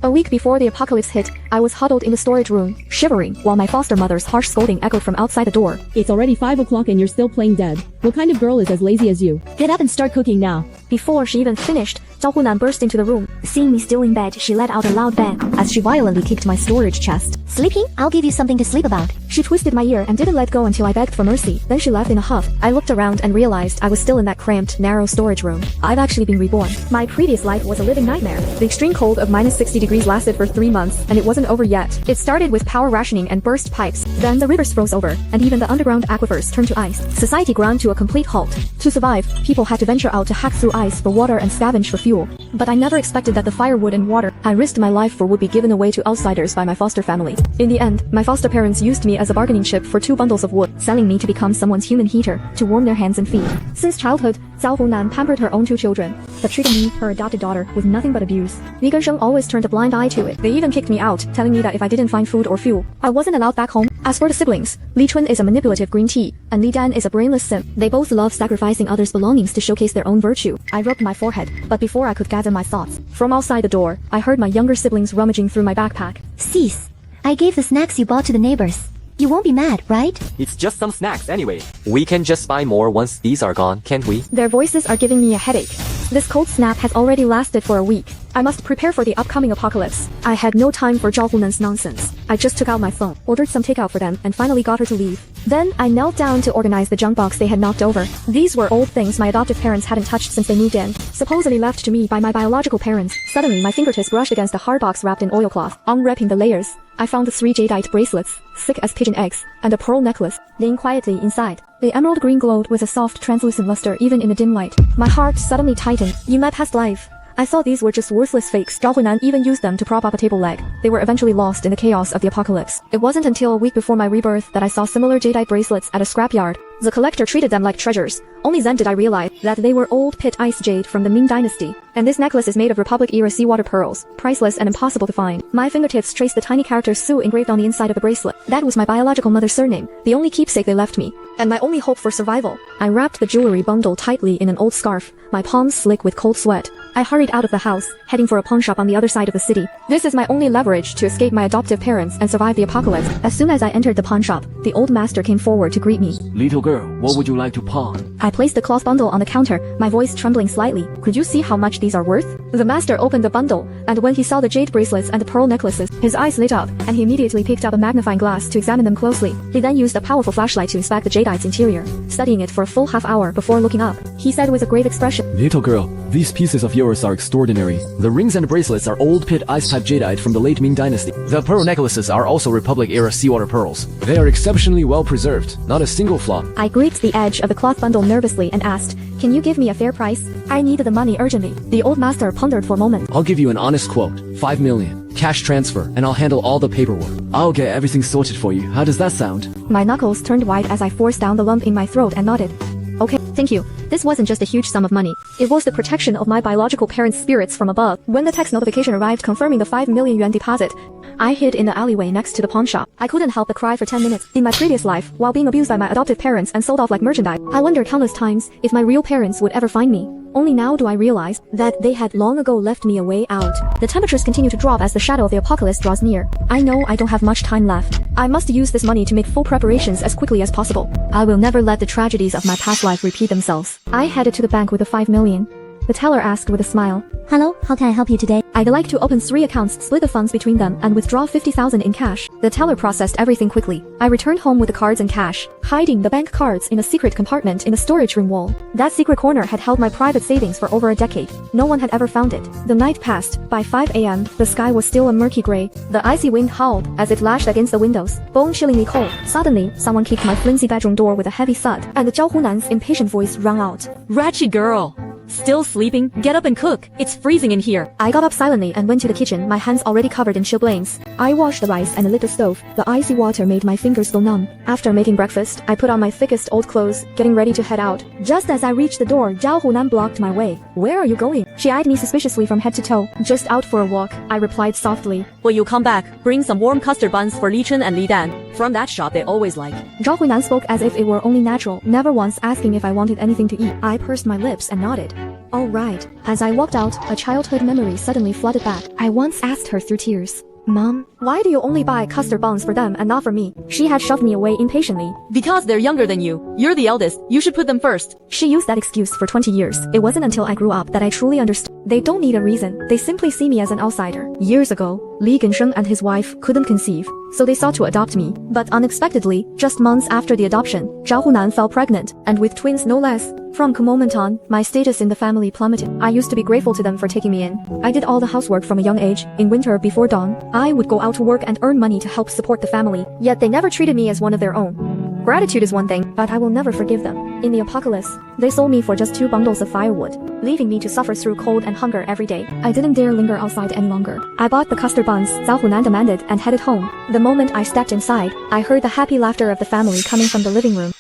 A week before the apocalypse hit, I was huddled in the storage room, shivering, while my foster mother's harsh scolding echoed from outside the door. It's already 5 o'clock and you're still playing dead. What kind of girl is as lazy as you? Get up and start cooking now. Before she even finished, Zhao Hunan burst into the room. Seeing me still in bed, she let out a loud bang as she violently kicked my storage chest. Sleeping? I'll give you something to sleep about. She twisted my ear and didn't let go until I begged for mercy. Then she left in a huff. I looked around and realized I was still in that cramped, narrow storage room. I've actually been reborn. My previous life was a living nightmare. The extreme cold of minus 60 degrees lasted for 3 months, and it wasn't over yet. It started with power rationing and burst pipes. Then the rivers froze over, and even the underground aquifers turned to ice. Society ground to a complete halt. To survive, people had to venture out to hack through ice for water and scavenge for fuel. But I never expected that the firewood and water I risked my life for would be given away to outsiders by my foster family. In the end, my foster parents used me as a bargaining chip for 2 bundles of wood, selling me to become someone's human heater, to warm their hands and feet. Since childhood, Zhao Hunan pampered her own 2 children, but treated me, her adopted daughter, with nothing but abuse. Li Gensheng always turned a blind eye to it. They even kicked me out, telling me that if I didn't find food or fuel, I wasn't allowed back home. As for the siblings, Li Chun is a manipulative green tea, and Li Dan is a brainless simp. They both love sacrificing others' belongings to showcase their own virtue. I rubbed my forehead, but before I could gather my thoughts, from outside the door, I heard my younger siblings rummaging through my backpack. Cease. I gave the snacks you bought to the neighbors. You won't be mad, right? It's just some snacks anyway. We can just buy more once these are gone, can't we? Their voices are giving me a headache. This cold snap has already lasted for a week. I must prepare for the upcoming apocalypse. I had no time for Zhao Hunan's nonsense. I just took out my phone, ordered some takeout for them, and finally got her to leave. Then, I knelt down to organize the junk box they had knocked over. These were old things my adoptive parents hadn't touched since they moved in, supposedly left to me by my biological parents. Suddenly, my fingertips brushed against a hard box wrapped in oilcloth. Unwrapping the layers, I found the 3 jadeite bracelets, thick as pigeon eggs, and a pearl necklace, laying quietly inside. The emerald green glowed with a soft, translucent luster even in the dim light. My heart suddenly tightened. In my past life, I thought these were just worthless fakes. Zhao Hunan even used them to prop up a table leg. They were eventually lost in the chaos of the apocalypse. It wasn't until a week before my rebirth that I saw similar jadeite bracelets at a scrapyard. The collector treated them like treasures. Only then did I realize that they were old pit ice jade from the Ming Dynasty. And this necklace is made of Republic-era seawater pearls, priceless and impossible to find. My fingertips traced the tiny character Su engraved on the inside of the bracelet. That was my biological mother's surname, the only keepsake they left me, and my only hope for survival. I wrapped the jewelry bundle tightly in an old scarf, my palms slick with cold sweat. I hurried out of the house, heading for a pawn shop on the other side of the city. This is my only leverage to escape my adoptive parents and survive the apocalypse. As soon as I entered the pawn shop, the old master came forward to greet me. Little girl, what would you like to pawn? I placed the cloth bundle on the counter, my voice trembling slightly. Could you see how much these are worth? The master opened the bundle, and when he saw the jade bracelets and the pearl necklaces, his eyes lit up, and he immediately picked up a magnifying glass to examine them closely. He then used a powerful flashlight to inspect the jadeite's interior, studying it for a full half-hour before looking up. He said with a grave expression, Little girl, these pieces of yours are extraordinary. The rings and bracelets are old pit ice-type jadeite from the late Ming Dynasty. The pearl necklaces are also Republic-era seawater pearls. They are exceptionally well preserved, not a single flaw. I gripped the edge of the cloth bundle nervously and asked, can you give me a fair price? I needed the money urgently. The old master pondered for a moment. I'll give you an honest quote, 5 million, cash transfer, and I'll handle all the paperwork. I'll get everything sorted for you. How does that sound? My knuckles turned white as I forced down the lump in my throat and nodded. Okay, thank you. This wasn't just a huge sum of money. It was the protection of my biological parents' spirits from above. When the text notification arrived confirming the 5 million yuan deposit, I hid in the alleyway next to the pawn shop. I couldn't help but cry for 10 minutes. In my previous life, while being abused by my adoptive parents and sold off like merchandise, I wondered countless times if my real parents would ever find me. Only now do I realize that they had long ago left me a way out. The temperatures continue to drop as the shadow of the apocalypse draws near. I know I don't have much time left. I must use this money to make full preparations as quickly as possible. I will never let the tragedies of my past life repeat themselves. I headed to the bank with the 5 million. The teller asked with a smile. Hello, how can I help you today? I'd like to open 3 accounts, split the funds between them, and withdraw 50,000 in cash. The teller processed everything quickly. I returned home with the cards and cash, hiding the bank cards in a secret compartment in the storage room wall. That secret corner had held my private savings for over a decade. No one had ever found it. The night passed. By 5 a.m., the sky was still a murky gray. The icy wind howled as it lashed against the windows, bone-chillingly cold. Suddenly, someone kicked my flimsy bedroom door with a heavy thud, and Zhao Hunan's impatient voice rang out. Ratchet girl! Still sleeping? Get up and cook. It's freezing in here. I got up silently and went to the kitchen, my hands already covered in chilblains. I washed the rice and lit the stove. The icy water made my fingers go numb. After making breakfast, I put on my thickest old clothes, getting ready to head out. Just as I reached the door, Zhao Hunan blocked my way. Where are you going? She eyed me suspiciously from head to toe. Just out for a walk, I replied softly. Will you come back? Bring some warm custard buns for Li Chen and Li Dan. From that shop they always like. Zhao Hunan spoke as if it were only natural, never once asking if I wanted anything to eat. I pursed my lips and nodded. All right. As I walked out, a childhood memory suddenly flooded back. I once asked her through tears, Mom, why do you only buy custard buns for them and not for me? She had shoved me away impatiently. Because they're younger than you. You're the eldest. You should put them first. She used that excuse for 20 years. It wasn't until I grew up that I truly understood. They don't need a reason. They simply see me as an outsider. Years ago, Li Gensheng and his wife couldn't conceive, so they sought to adopt me. But unexpectedly, just months after the adoption, Zhao Hunan fell pregnant, and with twins no less. From a moment on, my status in the family plummeted. I used to be grateful to them for taking me in. I did all the housework from a young age. In winter before dawn, I would go out to work and earn money to help support the family, yet they never treated me as one of their own. Gratitude is one thing, but I will never forgive them. In the apocalypse, they sold me for just 2 bundles of firewood, leaving me to suffer through cold and hunger every day. I didn't dare linger outside any longer. I bought the custard buns Zhao Hunan demanded and headed home. The moment I stepped inside, I heard the happy laughter of the family coming from the living room.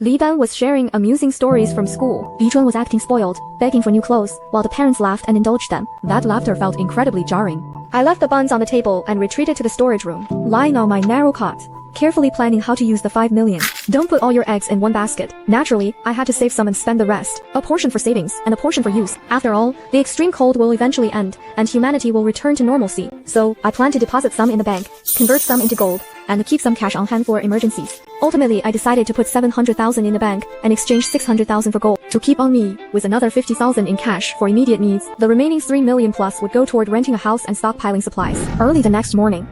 Li Dan was sharing amusing stories from school. Li Chun was acting spoiled, begging for new clothes, while the parents laughed and indulged them. That laughter felt incredibly jarring. I left the buns on the table and retreated to the storage room, lying on my narrow cot, carefully planning how to use the 5 million. Don't put all your eggs in one basket. Naturally, I had to save some and spend the rest. A portion for savings, and a portion for use. After all, the extreme cold will eventually end, and humanity will return to normalcy. So, I plan to deposit some in the bank, convert some into gold, and keep some cash on hand for emergencies. Ultimately, I decided to put 700,000 in the bank and exchange 600,000 for gold to keep on me, with another 50,000 in cash for immediate needs. The remaining 3 million plus would go toward renting a house and stockpiling supplies. Early the next morning,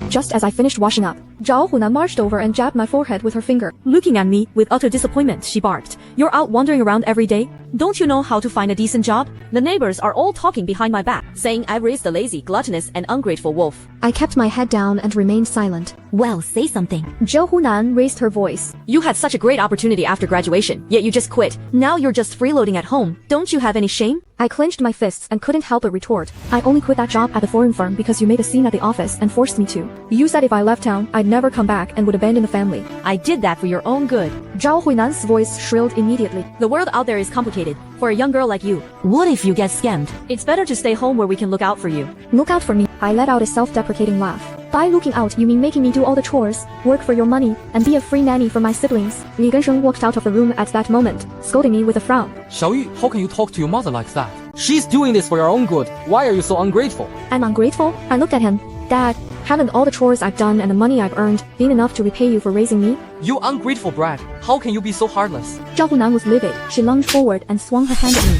just as I finished washing up, Zhao Hunan marched over and jabbed my forehead with her finger. Looking at me with utter disappointment, she barked. You're out wandering around every day? Don't you know how to find a decent job? The neighbors are all talking behind my back, saying I've raised a lazy, gluttonous, and ungrateful wolf. I kept my head down and remained silent. Well, say something. Zhao Hunan raised her voice. You had such a great opportunity after graduation, yet you just quit. Now you're just freeloading at home. Don't you have any shame? I clenched my fists and couldn't help but retort. I only quit that job at the foreign firm because you made a scene at the office and forced me to. You said if I left town, I'd never come back and would abandon the family. I did that for your own good. Zhao Huinan's voice shrilled immediately. The world out there is complicated. For a young girl like you, What if you get scammed? it's better to stay home where we can look out for you. Look out for me. I let out a self-deprecating laugh. By looking out, you mean making me do all the chores, work for your money, and be a free nanny for my siblings. Li Gensheng walked out of the room at that moment, scolding me with a frown. Xiaoyu, how can you talk to your mother like that? She's doing this for your own good. Why are you so ungrateful? I'm ungrateful? I looked at him. Dad, haven't all the chores I've done and the money I've earned been enough to repay you for raising me? You ungrateful brat. How can you be so heartless? Zhao Hunan was livid. She lunged forward and swung her hand at me.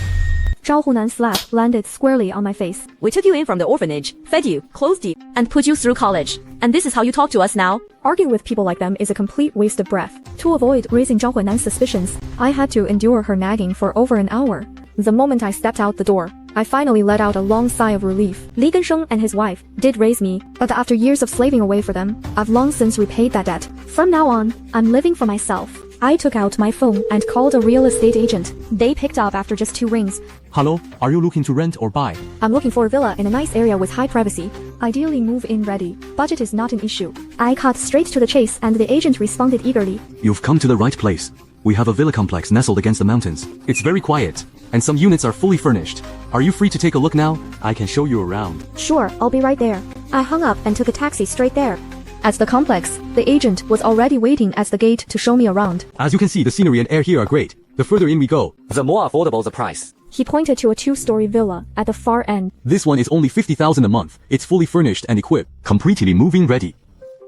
Zhao Hunan's slap landed squarely on my face. We took you in from the orphanage, fed you, clothed you, and put you through college. And this is how you talk to us now? Arguing with people like them is a complete waste of breath. To avoid raising Zhao Hunan's suspicions, I had to endure her nagging for over an hour. The moment I stepped out the door, I finally let out a long sigh of relief. Li Gensheng and his wife did raise me, but after years of slaving away for them, I've long since repaid that debt. From now on, I'm living for myself. I took out my phone and called a real estate agent. They picked up after just 2 rings. Hello, are you looking to rent or buy? I'm looking for a villa in a nice area with high privacy. Ideally move-in ready. Budget is not an issue. I cut straight to the chase and the agent responded eagerly. You've come to the right place. We have a villa complex nestled against the mountains. It's very quiet, and some units are fully furnished. Are you free to take a look now? I can show you around. Sure, I'll be right there. I hung up and took a taxi straight there. At the complex, the agent was already waiting at the gate to show me around. As you can see, the scenery and air here are great. The further in we go, The more affordable the price. He pointed to a 2-story villa at the far end. this one is only 50,000 a month. It's fully furnished and equipped, completely move-in ready.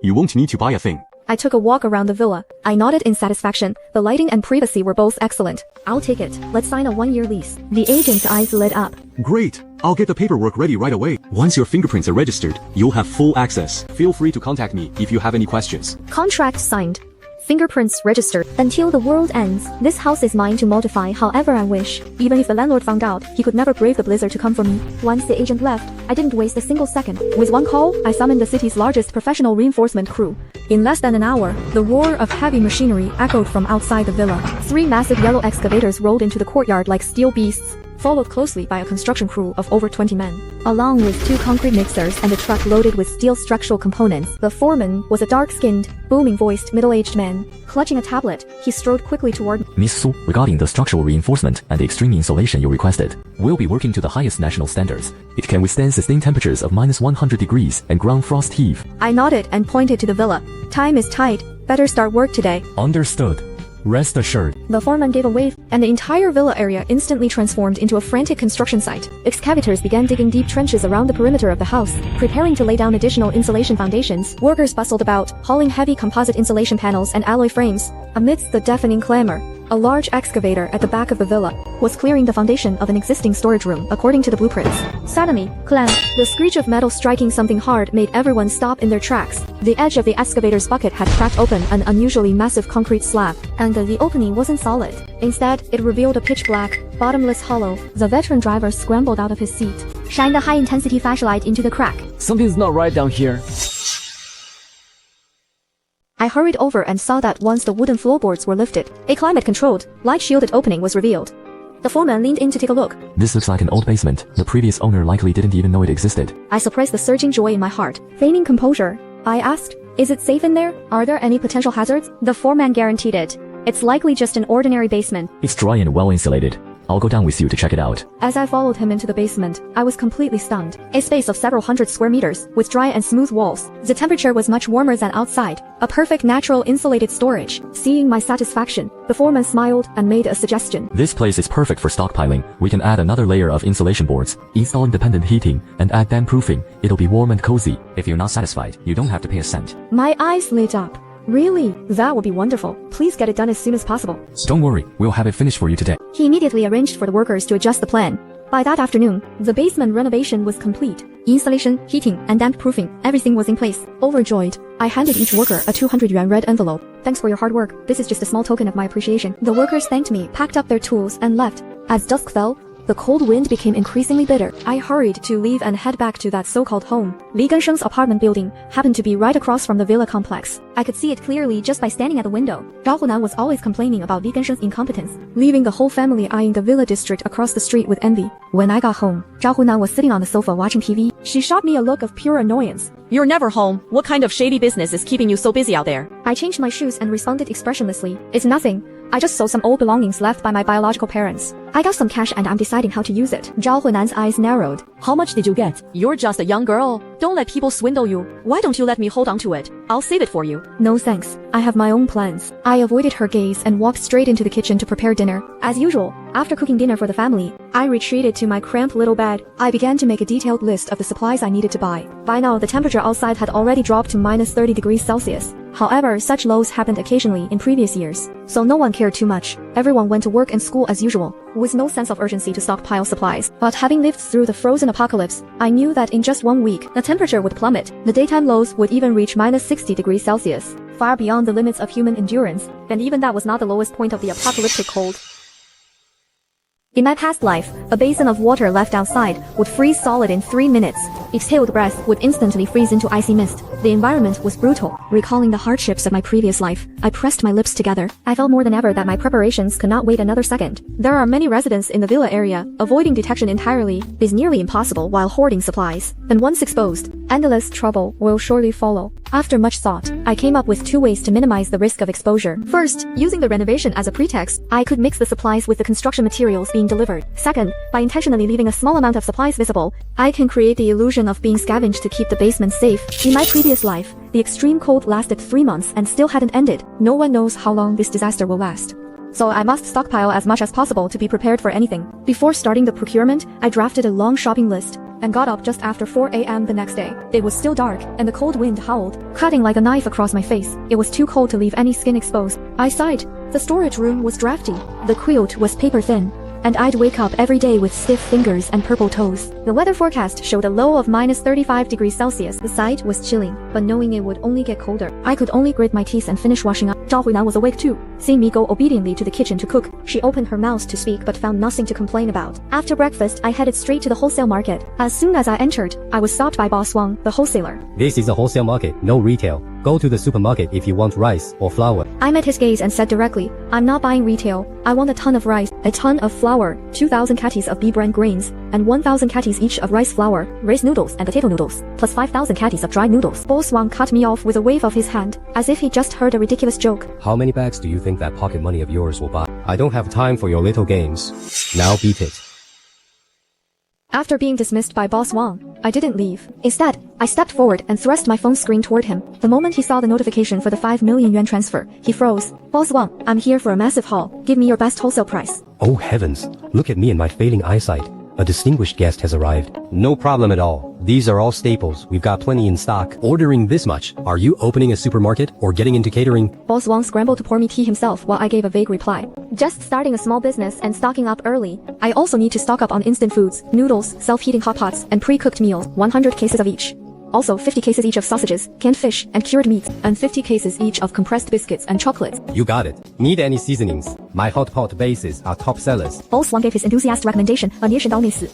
You won't need to buy a thing. I took a walk around the villa. I nodded in satisfaction. The lighting and privacy were both excellent. I'll take it. Let's sign a 1-year lease. The agent's eyes lit up. Great. I'll get the paperwork ready right away. Once your fingerprints are registered, you'll have full access. Feel free to contact me if you have any questions. Contract signed. Fingerprints registered. Until the world ends, this house is mine to modify however I wish. Even if the landlord found out, he could never brave the blizzard to come for me. Once the agent left, I didn't waste a single second. With one call, I summoned the city's largest professional reinforcement crew. In less than an hour, the roar of heavy machinery echoed from outside the villa. 3 massive yellow excavators rolled into the courtyard like steel beasts, followed closely by a construction crew of over 20 men. Along with 2 concrete mixers and a truck loaded with steel structural components, the foreman was a dark-skinned, booming-voiced, middle-aged man. Clutching a tablet, he strode quickly toward me. Miss Su, regarding the structural reinforcement and the extreme insulation you requested, we'll be working to the highest national standards. It can withstand sustained temperatures of -100 degrees and ground frost heave. I nodded and pointed to the villa. Time is tight. Better start work today. Understood. Rest assured. The foreman gave a wave, and the entire villa area instantly transformed into a frantic construction site. Excavators began digging deep trenches around the perimeter of the house, preparing to lay down additional insulation foundations. Workers bustled about, hauling heavy composite insulation panels and alloy frames. Amidst the deafening clamor, a large excavator at the back of the villa was clearing the foundation of an existing storage room according to the blueprints. Suddenly, clang! The screech of metal striking something hard made everyone stop in their tracks. The edge of the excavator's bucket had cracked open an unusually massive concrete slab, and the opening wasn't solid. Instead, it revealed a pitch-black, bottomless hollow. The veteran driver scrambled out of his seat. Shine the high-intensity flashlight into the crack. Something's not right down here. I hurried over and saw that once the wooden floorboards were lifted, a climate-controlled, light-shielded opening was revealed. The foreman leaned in to take a look. This looks like an old basement. The previous owner likely didn't even know it existed. I suppressed the surging joy in my heart. Feigning composure, I asked, "Is it safe in there? Are there any potential hazards?" The foreman guaranteed it. "It's likely just an ordinary basement." It's dry and well insulated. I'll go down with you to check it out. As I followed him into the basement, I was completely stunned. A space of several hundred square meters, with dry and smooth walls. The temperature was much warmer than outside. A perfect natural insulated storage. Seeing my satisfaction, the foreman smiled and made a suggestion. This place is perfect for stockpiling. We can add another layer of insulation boards, install independent heating, and add damp proofing. It'll be warm and cozy. If you're not satisfied, you don't have to pay a cent. My eyes lit up. Really? That would be wonderful. Please get it done as soon as possible. Don't worry, we'll have it finished for you today. He immediately arranged for the workers to adjust the plan. By that afternoon, the basement renovation was complete. Installation, heating, and damp proofing, everything was in place. Overjoyed, I handed each worker a 200 yuan red envelope. "Thanks for your hard work. This is just a small token of my appreciation." The workers thanked me, packed up their tools, and left. As dusk fell, the cold wind became increasingly bitter. I hurried to leave and head back to that so-called home. Li Gensheng's apartment building happened to be right across from the villa complex. I could see it clearly just by standing at the window. Zhao Hunan was always complaining about Li Gensheng's incompetence, leaving the whole family eyeing the villa district across the street with envy. When I got home, Zhao Hunan was sitting on the sofa watching TV. She shot me a look of pure annoyance. You're never home. What kind of shady business is keeping you so busy out there? I changed my shoes and responded expressionlessly. "It's nothing. I just saw some old belongings left by my biological parents. I got some cash and I'm deciding how to use it." Zhao Hunan's eyes narrowed. How much did you get? You're just a young girl. Don't let people swindle you. Why don't you let me hold on to it? I'll save it for you. "No thanks. I have my own plans." I avoided her gaze and walked straight into the kitchen to prepare dinner. As usual, after cooking dinner for the family, I retreated to my cramped little bed. I began to make a detailed list of the supplies I needed to buy. By now, the temperature outside had already dropped to minus 30 degrees Celsius. However, such lows happened occasionally in previous years, so no one cared too much. Everyone went to work and school as usual, with no sense of urgency to stockpile supplies. But having lived through the frozen apocalypse, I knew that in just 1 week, the temperature would plummet. The daytime lows would even reach minus 60 degrees Celsius, far beyond the limits of human endurance, and even that was not the lowest point of the apocalyptic cold. In my past life, a basin of water left outside would freeze solid in 3 minutes. Exhaled breath would instantly freeze into icy mist. The environment was brutal. Recalling the hardships of my previous life, I pressed my lips together. I felt more than ever that my preparations could not wait another second. There are many residents in the villa area. Avoiding detection entirely is nearly impossible while hoarding supplies. And once exposed, endless trouble will surely follow. After much thought, I came up with 2 ways to minimize the risk of exposure. First, using the renovation as a pretext, I could mix the supplies with the construction materials being delivered. Second, by intentionally leaving a small amount of supplies visible, I can create the illusion of being scavenged to keep the basement safe. In my previous life, the extreme cold lasted 3 months and still hadn't ended. No one knows how long this disaster will last. So I must stockpile as much as possible to be prepared for anything. Before starting the procurement, I drafted a long shopping list and got up just after 4 a.m. the next day. It was still dark, and the cold wind howled, cutting like a knife across my face. It was too cold to leave any skin exposed. I sighed. The storage room was drafty. The quilt was paper thin, and I'd wake up every day with stiff fingers and purple toes. The weather forecast showed a low of minus 35 degrees Celsius. The sight was chilling, but knowing it would only get colder, I could only grit my teeth and finish washing up. Zhao Huinan was awake too. Seeing me go obediently to the kitchen to cook, she opened her mouth to speak but found nothing to complain about. After breakfast, I headed straight to the wholesale market. As soon as I entered, I was stopped by Boss Wang, the wholesaler. "This is a wholesale market, no retail. Go to the supermarket if you want rice or flour." I met his gaze and said directly, "I'm not buying retail. I want a ton of rice, a ton of flour, 2,000 catties of B-brand grains, and 1,000 catties each of rice flour, rice noodles and potato noodles, plus 5,000 catties of dry noodles." Boss Wang cut me off with a wave of his hand, as if he just heard a ridiculous joke. "How many bags do you think that pocket money of yours will buy? I don't have time for your little games. Now beat it." After being dismissed by Boss Wang, I didn't leave. Instead, I stepped forward and thrust my phone screen toward him. The moment he saw the notification for the 5 million yuan transfer, he froze. Boss Wang, I'm here for a massive haul. Give me your best wholesale price. Oh heavens, look at me and my failing eyesight. A distinguished guest has arrived. No problem at all. These are all staples. We've got plenty in stock. Ordering this much. Are you opening a supermarket or getting into catering? Boss Wang scrambled to pour me tea himself while I gave a vague reply. Just starting a small business and stocking up early. I also need to stock up on instant foods, noodles, self-heating hot pots, and pre-cooked meals, 100 cases of each. Also 50 cases each of sausages, canned fish, and cured meats, and 50 cases each of compressed biscuits and chocolates. You got it. Need any seasonings? My hot pot bases are top sellers. Boss Wang gave his enthusiastic recommendation,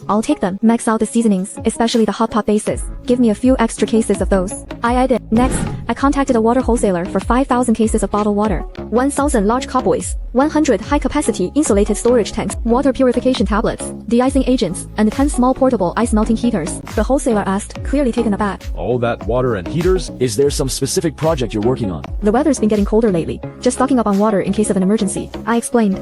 I'll take them. Max out the seasonings, especially the hot pot bases. Give me a few extra cases of those. I added. Next, I contacted a water wholesaler for 5,000 cases of bottled water, 1,000 large cowboys, 100 high-capacity insulated storage tanks, water purification tablets, de-icing agents, and 10 small portable ice melting heaters. The wholesaler asked, clearly taken aback. All that water and heaters? Is there some specific project you're working on? The weather's been getting colder lately. Just stocking up on water in case of an emergency. I explained.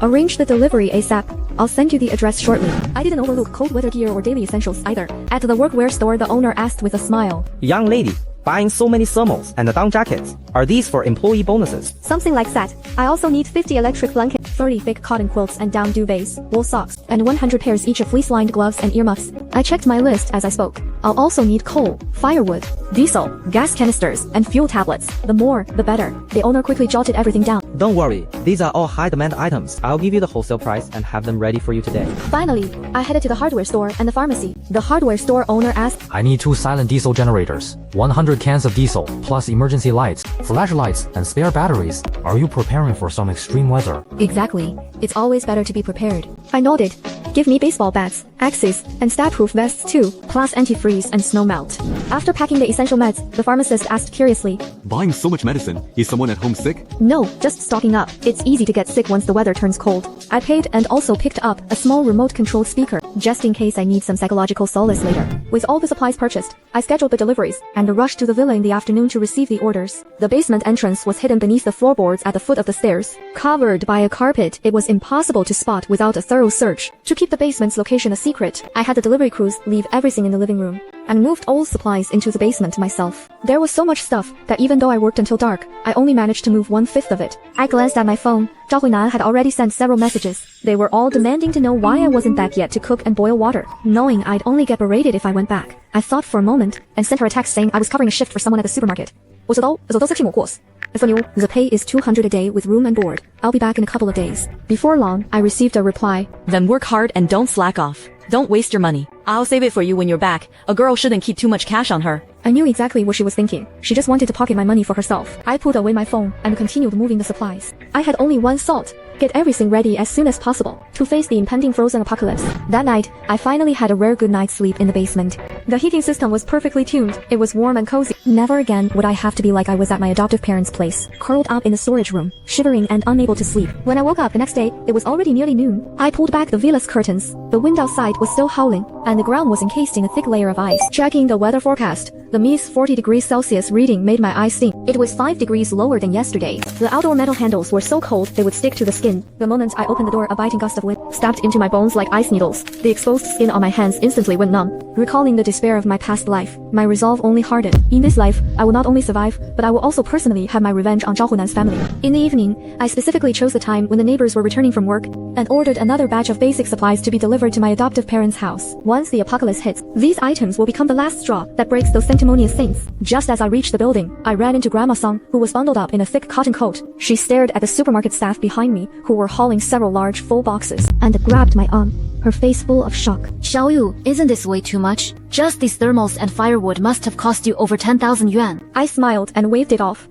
Arrange the delivery ASAP. I'll send you the address shortly. I didn't overlook cold weather gear or daily essentials either. At the workwear store, the owner asked with a smile. Young lady, buying so many thermals and down jackets. Are these for employee bonuses? Something like that. I also need 50 electric blankets, 30 thick cotton quilts and down duvets, wool socks, and 100 pairs each of fleece-lined gloves and earmuffs. I checked my list as I spoke. I'll also need coal, firewood, diesel, gas canisters, and fuel tablets. The more, the better. The owner quickly jotted everything down. Don't worry, these are all high-demand items. I'll give you the wholesale price and have them ready for you today. Finally, I headed to the hardware store and the pharmacy. The hardware store owner asked, I need 2 silent diesel generators, 100 cans of diesel, plus emergency lights, flashlights, and spare batteries. Are you preparing for some extreme weather? Exactly. It's always better to be prepared. I nodded. Give me baseball bats, axes, and stab-proof vests too, plus antifreeze and snow melt. After packing the essential meds, the pharmacist asked curiously, Buying so much medicine, is someone at home sick? No, just stocking up. It's easy to get sick once the weather turns cold. I paid and also picked up a small remote-controlled speaker, just in case I need some psychological solace later. With all the supplies purchased, I scheduled the deliveries and rushed to the villa in the afternoon to receive the orders. The basement entrance was hidden beneath the floorboards at the foot of the stairs. Covered by a carpet, it was impossible to spot without a thorough search. To keep the basement's location a secret, I had the delivery crews leave everything in the living room and moved all supplies into the basement myself. There was so much stuff that even though I worked until dark, I only managed to move 1/5 of it. I glanced at my phone. Zhao Huinan had already sent several messages. They were all demanding to know why I wasn't back yet to cook and boil water, knowing I'd only get berated if I went back. I thought for a moment and sent her a text saying I was covering a shift for someone at the supermarket. The pay is 200 a day with room and board. I'll be back in a couple of days. Before long, I received a reply. Then work hard and don't slack off. Don't waste your money. I'll save it for you when you're back. A girl shouldn't keep too much cash on her. I knew exactly what she was thinking. She just wanted to pocket my money for herself. I put away my phone and continued moving the supplies. I had only one thought. Get everything ready as soon as possible to face the impending frozen apocalypse. That night, I finally had a rare good night's sleep in the basement. The heating system was perfectly tuned. It was warm and cozy. Never again would I have to be like I was at my adoptive parents' place, curled up in the storage room, shivering and unable to sleep. When I woke up the next day, it was already nearly noon. I pulled back the villa's curtains. The wind outside was still howling, and the ground was encased in a thick layer of ice. Checking the weather forecast, the minus 40 degrees Celsius reading made my eyes sting. It was 5 degrees lower than yesterday. The outdoor metal handles were so cold they would stick to the skin. The moment I opened the door, a biting gust of wind stabbed into my bones like ice needles. The exposed skin on my hands instantly went numb. Recalling the despair of my past life, my resolve only hardened. In this life, I will not only survive, but I will also personally have my revenge on Zhao Hunan's family. In the evening, I specifically chose the time when the neighbors were returning from work and ordered another batch of basic supplies to be delivered to my adoptive parents' house. Once the apocalypse hits, these items will become the last straw that breaks those sanctimonious saints. Just as I reached the building, I ran into Grandma Song, who was bundled up in a thick cotton coat. She stared at the supermarket staff behind me, who were hauling several large full boxes, and grabbed my arm, her face full of shock. Xiaoyu, isn't this way too much? Just these thermals and firewood must have cost you over 10,000 yuan. I smiled and waved it off.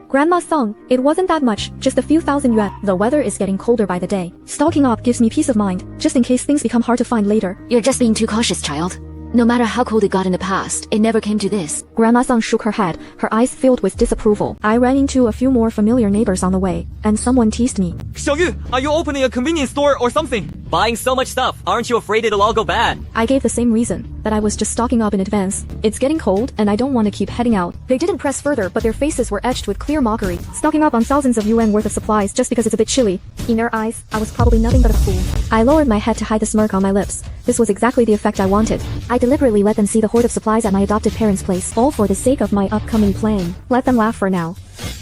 Grandma Song, it wasn't that much, just a few thousand yuan. The weather is getting colder by the day. Stocking up gives me peace of mind, just in case things become hard to find later. You're just being too cautious, child. No matter how cold it got in the past, it never came to this. Grandma Song shook her head, her eyes filled with disapproval. I ran into a few more familiar neighbors on the way, and someone teased me. Xiaoyu, are you opening a convenience store or something? Buying so much stuff, aren't you afraid it'll all go bad? I gave the same reason, that I was just stocking up in advance. It's getting cold, and I don't want to keep heading out. They didn't press further, but their faces were etched with clear mockery. Stocking up on thousands of yuan worth of supplies just because it's a bit chilly. In their eyes, I was probably nothing but a fool. I lowered my head to hide the smirk on my lips. This was exactly the effect I wanted. I deliberately let them see the hoard of supplies at my adopted parents' place, all for the sake of my upcoming plan. Let them laugh for now.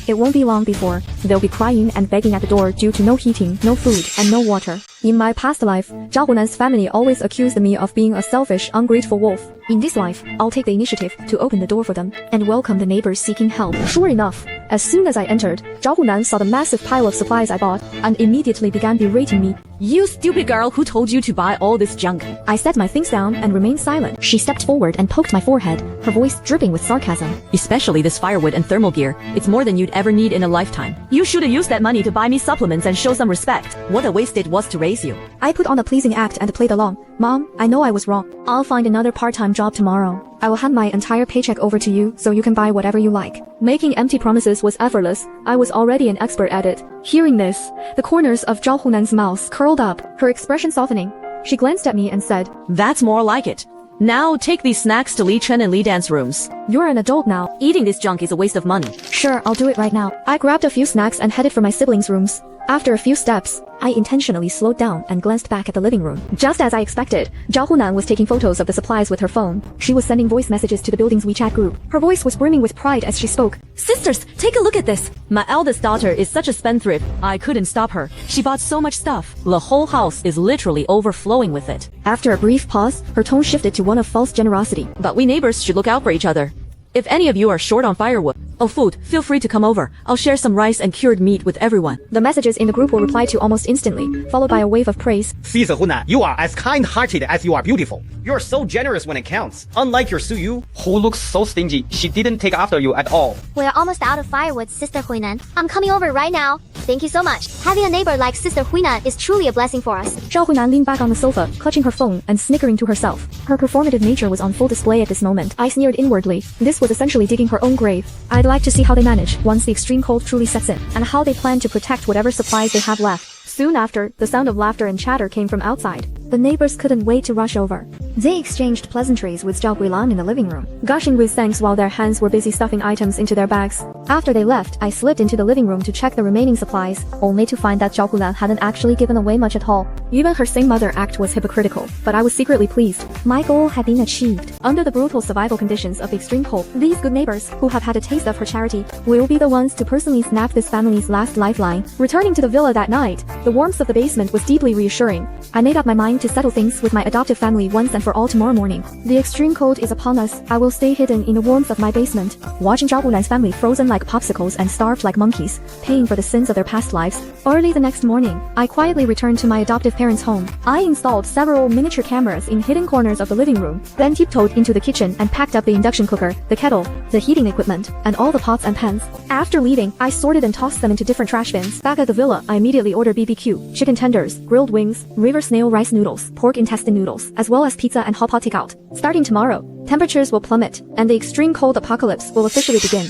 It won't be long before they'll be crying and begging at the door due to no heating, no food, and no water. In my past life, Zhao Hunan's family always accused me of being a selfish, ungrateful wolf. In this life, I'll take the initiative to open the door for them and welcome the neighbors seeking help. Sure enough, as soon as I entered, Zhao Hunan saw the massive pile of supplies I bought and immediately began berating me. You stupid girl, who told you to buy all this junk? I set my things down and remained silent. She stepped forward and poked my forehead, her voice dripping with sarcasm. Especially this firewood and thermal gear. It's more than you'd ever need in a lifetime. You should have used that money to buy me supplements and show some respect. What a waste it was to raise you. I put on a pleasing act and played along. Mom, I know I was wrong. I'll find another part-time job tomorrow. I will hand my entire paycheck over to you so you can buy whatever you like. Making empty promises was effortless. I was already an expert at it. Hearing this, the corners of Zhao Hunan's mouth curled up, her expression softening. She glanced at me and said, That's more like it. Now take these snacks to Li Chen and Li Dan's rooms. You're an adult now. Eating this junk is a waste of money. Sure, I'll do it right now. I grabbed a few snacks and headed for my siblings' rooms. After a few steps, I intentionally slowed down and glanced back at the living room. Just as I expected, Zhao Hunan was taking photos of the supplies with her phone. She was sending voice messages to the building's WeChat group. Her voice was brimming with pride as she spoke. Sisters, take a look at this. My eldest daughter is such a spendthrift, I couldn't stop her. She bought so much stuff. The whole house is literally overflowing with it. After a brief pause, her tone shifted to one of false generosity. But we neighbors should look out for each other. If any of you are short on firewood or food, feel free to come over. I'll share some rice and cured meat with everyone. The messages in the group were replied to almost instantly, followed by a wave of praise. Sister Hunan, you are as kind-hearted as you are beautiful. You're so generous when it counts. Unlike your Suyu, who looks so stingy, she didn't take after you at all. We're almost out of firewood, Sister Huinan. I'm coming over right now. Thank you so much. Having a neighbor like Sister Huinan is truly a blessing for us. Zhao Hunan leaned back on the sofa, clutching her phone and snickering to herself. Her performative nature was on full display at this moment. I sneered inwardly. This was essentially digging her own grave. I'd like to see how they manage once the extreme cold truly sets in, and how they plan to protect whatever supplies they have left. Soon after, the sound of laughter and chatter came from outside. The neighbors couldn't wait to rush over. They exchanged pleasantries with Zhao Guilan in the living room, gushing with thanks while their hands were busy stuffing items into their bags. After they left, I slipped into the living room to check the remaining supplies, only to find that Zhao Guilan hadn't actually given away much at all. Even her same mother act was hypocritical, but I was secretly pleased. My goal had been achieved. Under the brutal survival conditions of the extreme cold, these good neighbors, who have had a taste of her charity, will be the ones to personally snap this family's last lifeline. Returning to the villa that night, the warmth of the basement was deeply reassuring. I made up my mind to settle things with my adoptive family once and for all tomorrow morning. The extreme cold is upon us. I will stay hidden in the warmth of my basement, watching Zhao Hunan's family frozen like popsicles and starved like monkeys, paying for the sins of their past lives. Early the next morning, I quietly returned to my adoptive parents' home. I installed several miniature cameras in hidden corners of the living room, then tiptoed into the kitchen and packed up the induction cooker, the kettle, the heating equipment, and all the pots and pans. After leaving, I sorted and tossed them into different trash bins. Back at the villa, I immediately ordered BBQ, chicken tenders, grilled wings, river snail rice noodles, pork intestine noodles, as well as pizza and hot pot takeout. Starting tomorrow, temperatures will plummet, and the extreme cold apocalypse will officially begin.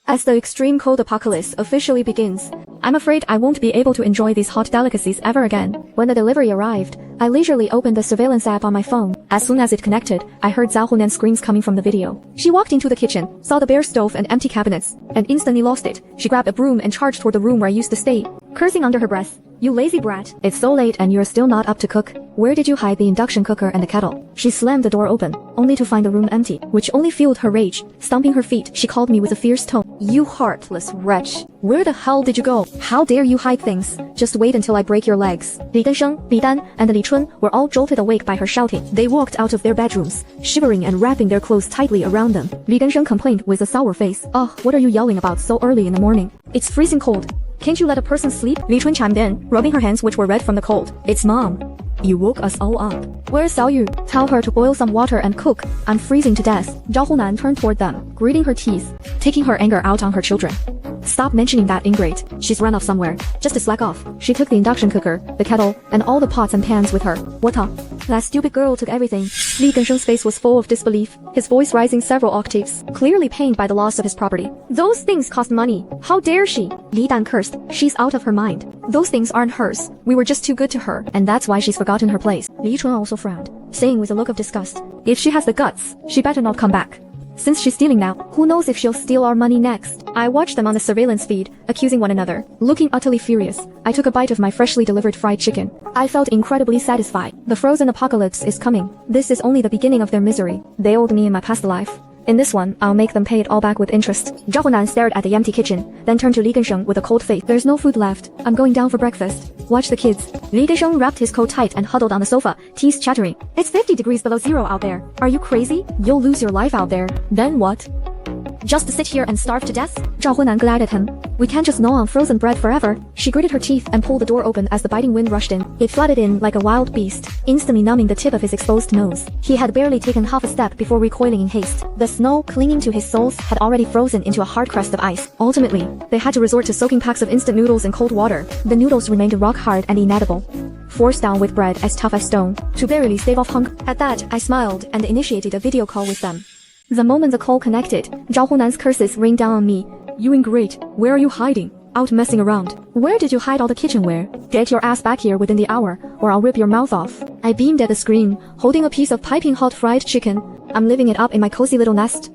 As the extreme cold apocalypse officially begins, I'm afraid I won't be able to enjoy these hot delicacies ever again. When the delivery arrived, I leisurely opened the surveillance app on my phone. As soon as it connected, I heard Zhao Hunan's screams coming from the video. She walked into the kitchen, saw the bare stove and empty cabinets, and instantly lost it. She grabbed a broom and charged toward the room where I used to stay, cursing under her breath. You lazy brat. It's so late and you're still not up to cook. Where did you hide the induction cooker and the kettle? She slammed the door open, only to find the room empty, which only fueled her rage. Stomping her feet, she called me with a fierce tone. You heartless wretch. Where the hell did you go? How dare you hide things? Just wait until I break your legs. Li Gensheng, Li Dan, and Li Chun were all jolted awake by her shouting. They walked out of their bedrooms, shivering and wrapping their clothes tightly around them. Li Gensheng complained with a sour face. Oh, what are you yelling about so early in the morning? It's freezing cold. Can't you let a person sleep? Li Chun chimed in, rubbing her hands which were red from the cold. It's Mom. You woke us all up. Where's Xiao Yu? Tell her to boil some water and cook. I'm freezing to death. Zhao Hunan turned toward them, gritting her teeth, taking her anger out on her children. Stop mentioning that ingrate. She's run off somewhere, just to slack off. She took the induction cooker, the kettle, and all the pots and pans with her. What the? That stupid girl took everything. Li Gensheng's face was full of disbelief, his voice rising several octaves, clearly pained by the loss of his property. Those things cost money. How dare she? Li Dan cursed. She's out of her mind. Those things aren't hers. We were just too good to her, and that's why she's forgotten her place. Li Chun also frowned, saying with a look of disgust, if she has the guts, she better not come back. Since she's stealing now, who knows if she'll steal our money next? I watched them on the surveillance feed, accusing one another. Looking utterly furious, I took a bite of my freshly delivered fried chicken. I felt incredibly satisfied. The frozen apocalypse is coming. This is only the beginning of their misery. They owed me in my past life. In this one, I'll make them pay it all back with interest. Zhao Hunan stared at the empty kitchen, then turned to Li Gensheng with a cold face. There's no food left. I'm going down for breakfast. Watch the kids. Li Gensheng wrapped his coat tight and huddled on the sofa, teeth chattering. It's 50 degrees below zero out there. Are you crazy? You'll lose your life out there. Then what? Just to sit here and starve to death? Zhao Hunan glared at him. We can't just gnaw on frozen bread forever. She gritted her teeth and pulled the door open as the biting wind rushed in. It flooded in like a wild beast, instantly numbing the tip of his exposed nose. He had barely taken half a step before recoiling in haste. The snow clinging to his soles had already frozen into a hard crust of ice. Ultimately, they had to resort to soaking packs of instant noodles in cold water. The noodles remained rock hard and inedible, forced down with bread as tough as stone, to barely stave off hunger. At that, I smiled and initiated a video call with them. The moment the call connected, Zhao Hunan's curses rained down on me. You ingrate, where are you hiding? Out messing around. Where did you hide all the kitchenware? Get your ass back here within the hour, or I'll rip your mouth off. I beamed at the screen, holding a piece of piping hot fried chicken. I'm living it up in my cozy little nest.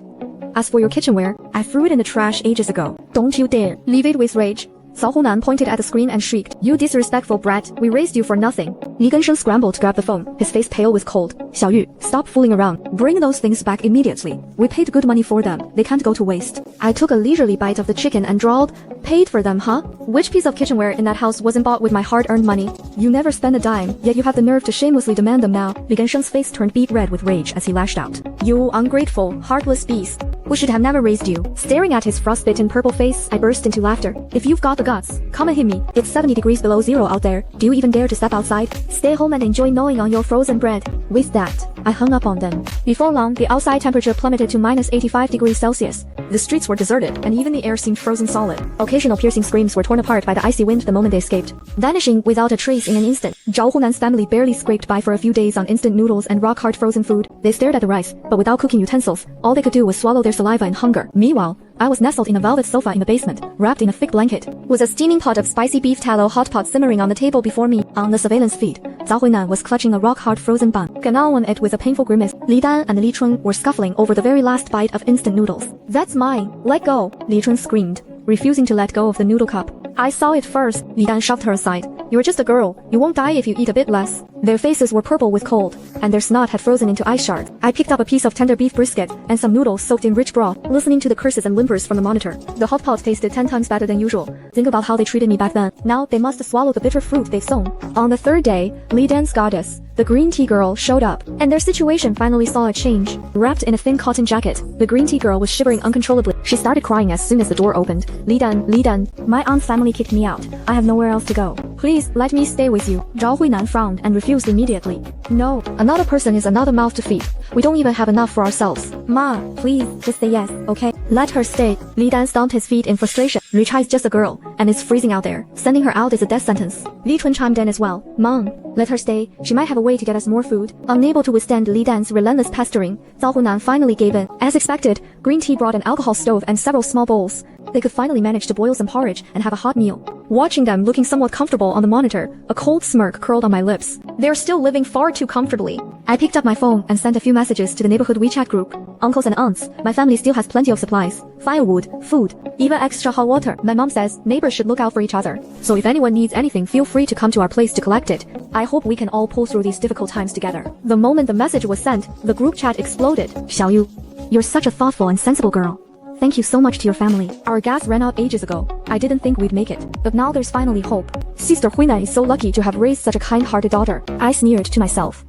As for your kitchenware, I threw it in the trash ages ago. Don't you dare. Leave it with rage. Cao Hunan pointed at the screen and shrieked, You disrespectful brat, we raised you for nothing. Li Gensheng scrambled to grab the phone, his face pale with cold. Xiaoyu, stop fooling around. Bring those things back immediately. We paid good money for them. They can't go to waste. I took a leisurely bite of the chicken and drawled, Paid for them, huh? Which piece of kitchenware in that house wasn't bought with my hard-earned money? You never spend a dime, yet you have the nerve to shamelessly demand them now. Li Gensheng's face turned beet red with rage as he lashed out. You ungrateful, heartless beast. We should have never raised you. Staring at his frostbitten purple face, I burst into laughter. If you've got the guts, come and hit me. It's 70 degrees below zero out there. Do you even dare to step outside? Stay home and enjoy gnawing on your frozen bread. With that, I hung up on them. Before long, the outside temperature plummeted to minus 85 degrees Celsius. The streets were deserted, and even the air seemed frozen solid. Occasional piercing screams were torn apart by the icy wind the moment they escaped, vanishing without a trace in an instant. Zhao Hunan's family barely scraped by for a few days on instant noodles and rock-hard frozen food. They stared at the rice, but without cooking utensils, all they could do was swallow their saliva in hunger. Meanwhile, I was nestled in a velvet sofa in the basement, wrapped in a thick blanket. Was a steaming pot of spicy beef tallow hot pot simmering on the table before me. On the surveillance feed, Cao Hunan was clutching a rock-hard frozen bun, gnawing it with a painful grimace. Li Dan and Li Chun were scuffling over the very last bite of instant noodles. That's mine. Let go, Li Chun screamed, refusing to let go of the noodle cup. I saw it first. Li Dan shoved her aside. You're just a girl. You won't die if you eat a bit less. Their faces were purple with cold, and their snot had frozen into ice shards. I picked up a piece of tender beef brisket and some noodles soaked in rich broth, listening to the curses and whimpers from the monitor. The hot pot tasted 10 times better than usual. Think about how they treated me back then. Now they must swallow the bitter fruit they've sown. On the third day, Li Dan's goddess, the green tea girl, showed up, and their situation finally saw a change. Wrapped in a thin cotton jacket, the green tea girl was shivering uncontrollably. She started crying as soon as the door opened. Li Dan, my aunt's family kicked me out. I have nowhere else to go. Please, let me stay with you. Zhao Huinan frowned and refused immediately. No, another person is another mouth to feed. We don't even have enough for ourselves. Ma, please, just say yes, okay? Let her stay. Li Dan stomped his feet in frustration. Li Chai's just a girl, and it's freezing out there. Sending her out is a death sentence. Li Chun chimed in as well. Mom, let her stay. She might have a way to get us more food. Unable to withstand Li Dan's relentless pestering, Cao Hunan finally gave in. As expected, green tea brought an alcohol stove and several small bowls. They could finally manage to boil some porridge and have a hot meal. Watching them looking somewhat comfortable on the monitor, a cold smirk curled on my lips. They're still living far too comfortably. I picked up my phone and sent a few messages to the neighborhood WeChat group. Uncles and aunts, my family still has plenty of supplies. Firewood, food, even extra hot water. My mom says neighbors should look out for each other. So if anyone needs anything, feel free to come to our place to collect it. I hope we can all pull through these difficult times together. The moment the message was sent, the group chat exploded. Xiaoyu, you're such a thoughtful and sensible girl. Thank you so much to your family. Our gas ran out ages ago. I didn't think we'd make it, but now there's finally hope. Sister Huinan is so lucky to have raised such a kind-hearted daughter. I sneered to myself.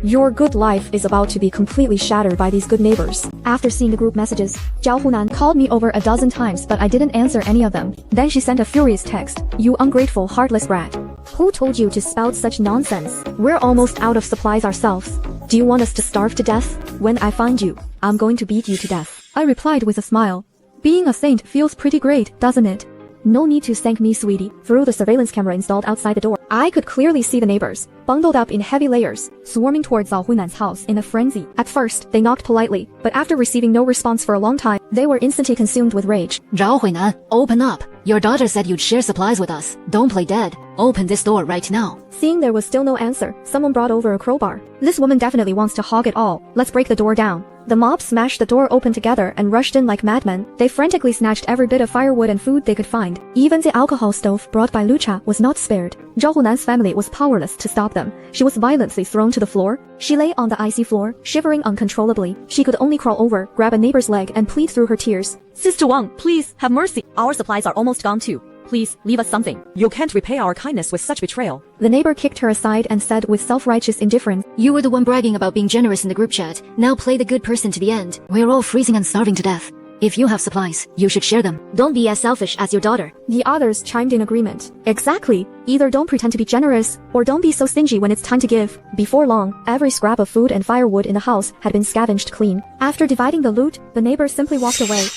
Your good life is about to be completely shattered by these good neighbors. After seeing the group messages, Zhao Hunan called me over a dozen times, but I didn't answer any of them. Then she sent a furious text. You ungrateful, heartless brat. Who told you to spout such nonsense? We're almost out of supplies ourselves. Do you want us to starve to death? When I find you, I'm going to beat you to death. I replied with a smile. Being a saint feels pretty great, doesn't it? No need to thank me, sweetie. Through the surveillance camera installed outside the door, I could clearly see the neighbors, bundled up in heavy layers, swarming towards Zhao Huinan's house in a frenzy. At first, they knocked politely, but after receiving no response for a long time, they were instantly consumed with rage. Zhao Huinan, open up. Your daughter said you'd share supplies with us. Don't play dead. Open this door right now. Seeing there was still no answer, someone brought over a crowbar. This woman definitely wants to hog it all. Let's break the door down. The mob smashed the door open together and rushed in like madmen. They frantically snatched every bit of firewood and food they could find. Even the alcohol stove brought by Lucha was not spared. Zhao Hunan's family was powerless to stop them. She was violently thrown to the floor. She lay on the icy floor, shivering uncontrollably. She could only crawl over, grab a neighbor's leg, and plead through her tears. Sister Wang, please, have mercy. Our supplies are almost gone too. Please, leave us something. You can't repay our kindness with such betrayal. The neighbor kicked her aside and said with self-righteous indifference, You were the one bragging about being generous in the group chat. Now play the good person to the end. We're all freezing and starving to death. If you have supplies, you should share them. Don't be as selfish as your daughter. The others chimed in agreement. Exactly. Either don't pretend to be generous, or don't be so stingy when it's time to give. Before long, every scrap of food and firewood in the house had been scavenged clean. After dividing the loot, the neighbors simply walked away.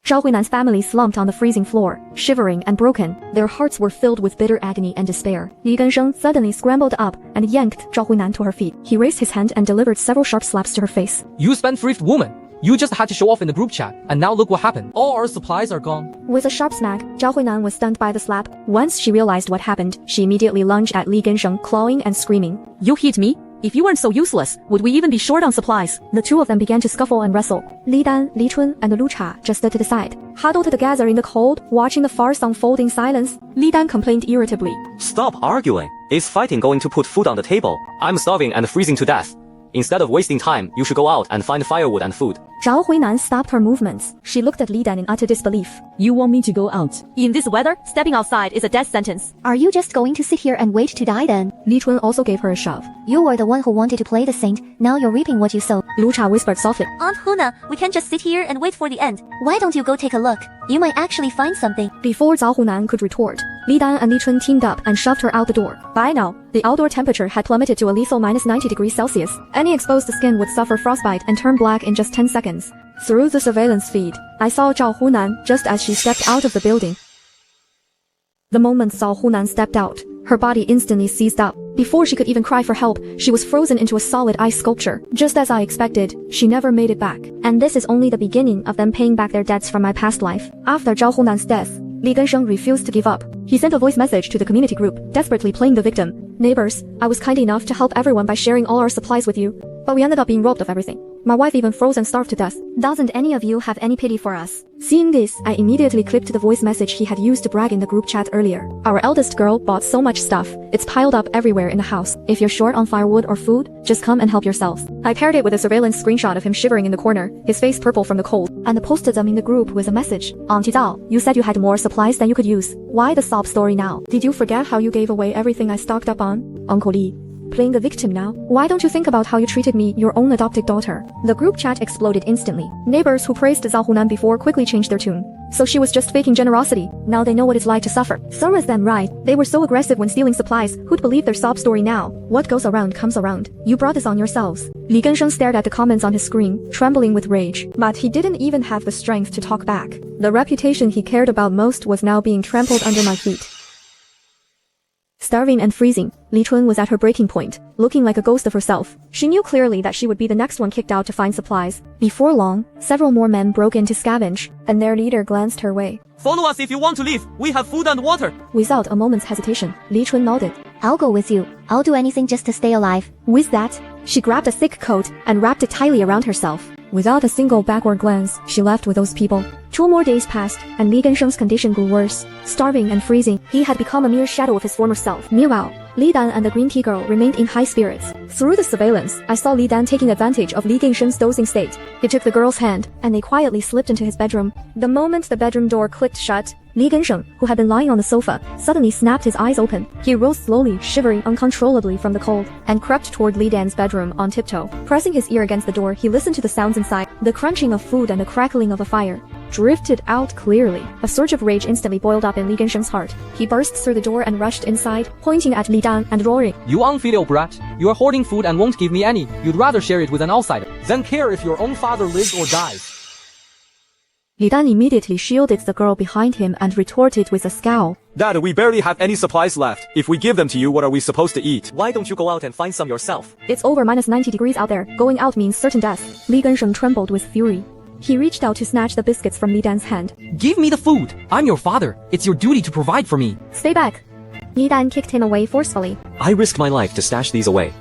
Zhao Huinan's family slumped on the freezing floor, shivering and broken. Their hearts were filled with bitter agony and despair. Li Gensheng suddenly scrambled up and yanked Zhao Huinan to her feet. He raised his hand and delivered several sharp slaps to her face. You spendthrift woman! You just had to show off in the group chat, and now look what happened. All our supplies are gone. With a sharp smack, Zhao Huinan was stunned by the slap. Once she realized what happened, she immediately lunged at Li Gensheng, clawing and screaming. You hit me? If you weren't so useless, would we even be short on supplies? The two of them began to scuffle and wrestle. Li Dan, Li Chun, and Lu Cha just stood to the side, huddled together in the cold, watching the farce unfold in silence. Li Dan complained irritably. Stop arguing. Is fighting going to put food on the table? I'm starving and freezing to death. Instead of wasting time, you should go out and find firewood and food. Zhao Huinan stopped her movements. She looked at Li Dan in utter disbelief. You want me to go out? In this weather, stepping outside is a death sentence. Are you just going to sit here and wait to die then? Li Chun also gave her a shove. You were the one who wanted to play the saint. Now you're reaping what you sow. Lu Cha whispered softly. Aunt Huna, we can't just sit here and wait for the end. Why don't you go take a look? You might actually find something. Before Zhao Hunan could retort, Li Dan and Li Chun teamed up and shoved her out the door. By now, the outdoor temperature had plummeted to a lethal -90°C. Any exposed skin would suffer frostbite and turn black in just 10 seconds. Through the surveillance feed, I saw Zhao Hunan just as she stepped out of the building. The moment Zhao Hunan stepped out, her body instantly seized up. Before she could even cry for help, she was frozen into a solid ice sculpture. Just as I expected, she never made it back. And this is only the beginning of them paying back their debts from my past life. After Zhao Hunan's death, Li Gensheng refused to give up. He sent a voice message to the community group, desperately playing the victim. Neighbors, I was kind enough to help everyone by sharing all our supplies with you, but we ended up being robbed of everything. My wife even froze and starved to death. Doesn't any of you have any pity for us? Seeing this, I immediately clipped the voice message he had used to brag in the group chat earlier. Our eldest girl bought so much stuff, it's piled up everywhere in the house. If you're short on firewood or food, just come and help yourselves. I paired it with a surveillance screenshot of him shivering in the corner, his face purple from the cold, and posted them in the group with a message. Auntie Zhao, you said you had more supplies than you could use. Why the sob story now? Did you forget how you gave away everything I stocked up on? Uncle Li, playing the victim now? Why don't you think about how you treated me, your own adopted daughter? The group chat exploded instantly. Neighbors who praised Zhao Hunan before quickly changed their tune. So she was just faking generosity. Now they know what it's like to suffer. Serves them right. They were so aggressive when stealing supplies. Who'd believe their sob story now? What goes around comes around. You brought this on yourselves. Li Gensheng stared at the comments on his screen, trembling with rage. But he didn't even have the strength to talk back. The reputation he cared about most was now being trampled under my feet. Starving and freezing, Li Chun was at her breaking point, looking like a ghost of herself. She knew clearly that she would be the next one kicked out to find supplies. Before long, several more men broke in to scavenge, and their leader glanced her way. Follow us if you want to leave. We have food and water. Without a moment's hesitation, Li Chun nodded. I'll go with you. I'll do anything just to stay alive. With that, she grabbed a thick coat and wrapped it tightly around herself. Without a single backward glance, she left with those people. 2 more days passed, and Li Gensheng's condition grew worse. Starving and freezing, he had become a mere shadow of his former self. Meanwhile, Li Dan and the green tea girl remained in high spirits. Through the surveillance, I saw Li Dan taking advantage of Li Gensheng's dozing state. He took the girl's hand, and they quietly slipped into his bedroom. The moment the bedroom door clicked shut, Li Gensheng, who had been lying on the sofa, suddenly snapped his eyes open. He rose slowly, shivering uncontrollably from the cold, and crept toward Li Dan's bedroom on tiptoe. Pressing his ear against the door, he listened to the sounds inside. The crunching of food and the crackling of a fire drifted out clearly. A surge of rage instantly boiled up in Li Gensheng's heart. He burst through the door and rushed inside, pointing at Li Dan and roaring. You unfilial brat. You are hoarding food and won't give me any. You'd rather share it with an outsider than care if your own father lives or dies. Li Dan immediately shielded the girl behind him and retorted with a scowl. Dad, we barely have any supplies left. If we give them to you, what are we supposed to eat? Why don't you go out and find some yourself? It's over -90 degrees out there. Going out means certain death. Li Gensheng trembled with fury. He reached out to snatch the biscuits from Li Dan's hand. Give me the food. I'm your father. It's your duty to provide for me. Stay back. Li Dan kicked him away forcefully. I risked my life to stash these away.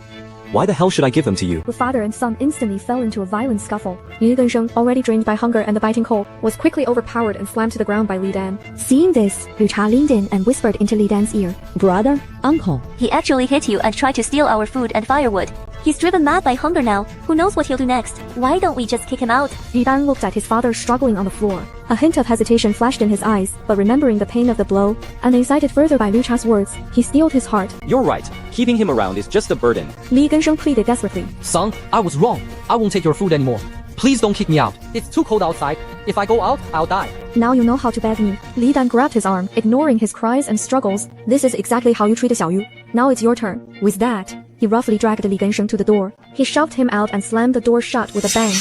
Why the hell should I give them to you? The father and son instantly fell into a violent scuffle. Li Gensheng, already drained by hunger and the biting cold, was quickly overpowered and slammed to the ground by Li Dan. Seeing this, Lu Cha leaned in and whispered into Li Dan's ear. Brother, uncle. He actually hit you and tried to steal our food and firewood. He's driven mad by hunger now. Who knows what he'll do next? Why don't we just kick him out? Li Dan looked at his father struggling on the floor. A hint of hesitation flashed in his eyes, but remembering the pain of the blow, and incited further by Lu Cha's words, he steeled his heart. You're right. Keeping him around is just a burden. Li Gensheng pleaded desperately. Son, I was wrong. I won't take your food anymore. Please don't kick me out. It's too cold outside. If I go out, I'll die. Now you know how to beg me. Li Dan grabbed his arm, ignoring his cries and struggles. This is exactly how you treat a Xiaoyu. Now it's your turn. With that, he roughly dragged Li Gensheng to the door. He shoved him out and slammed the door shut with a bang.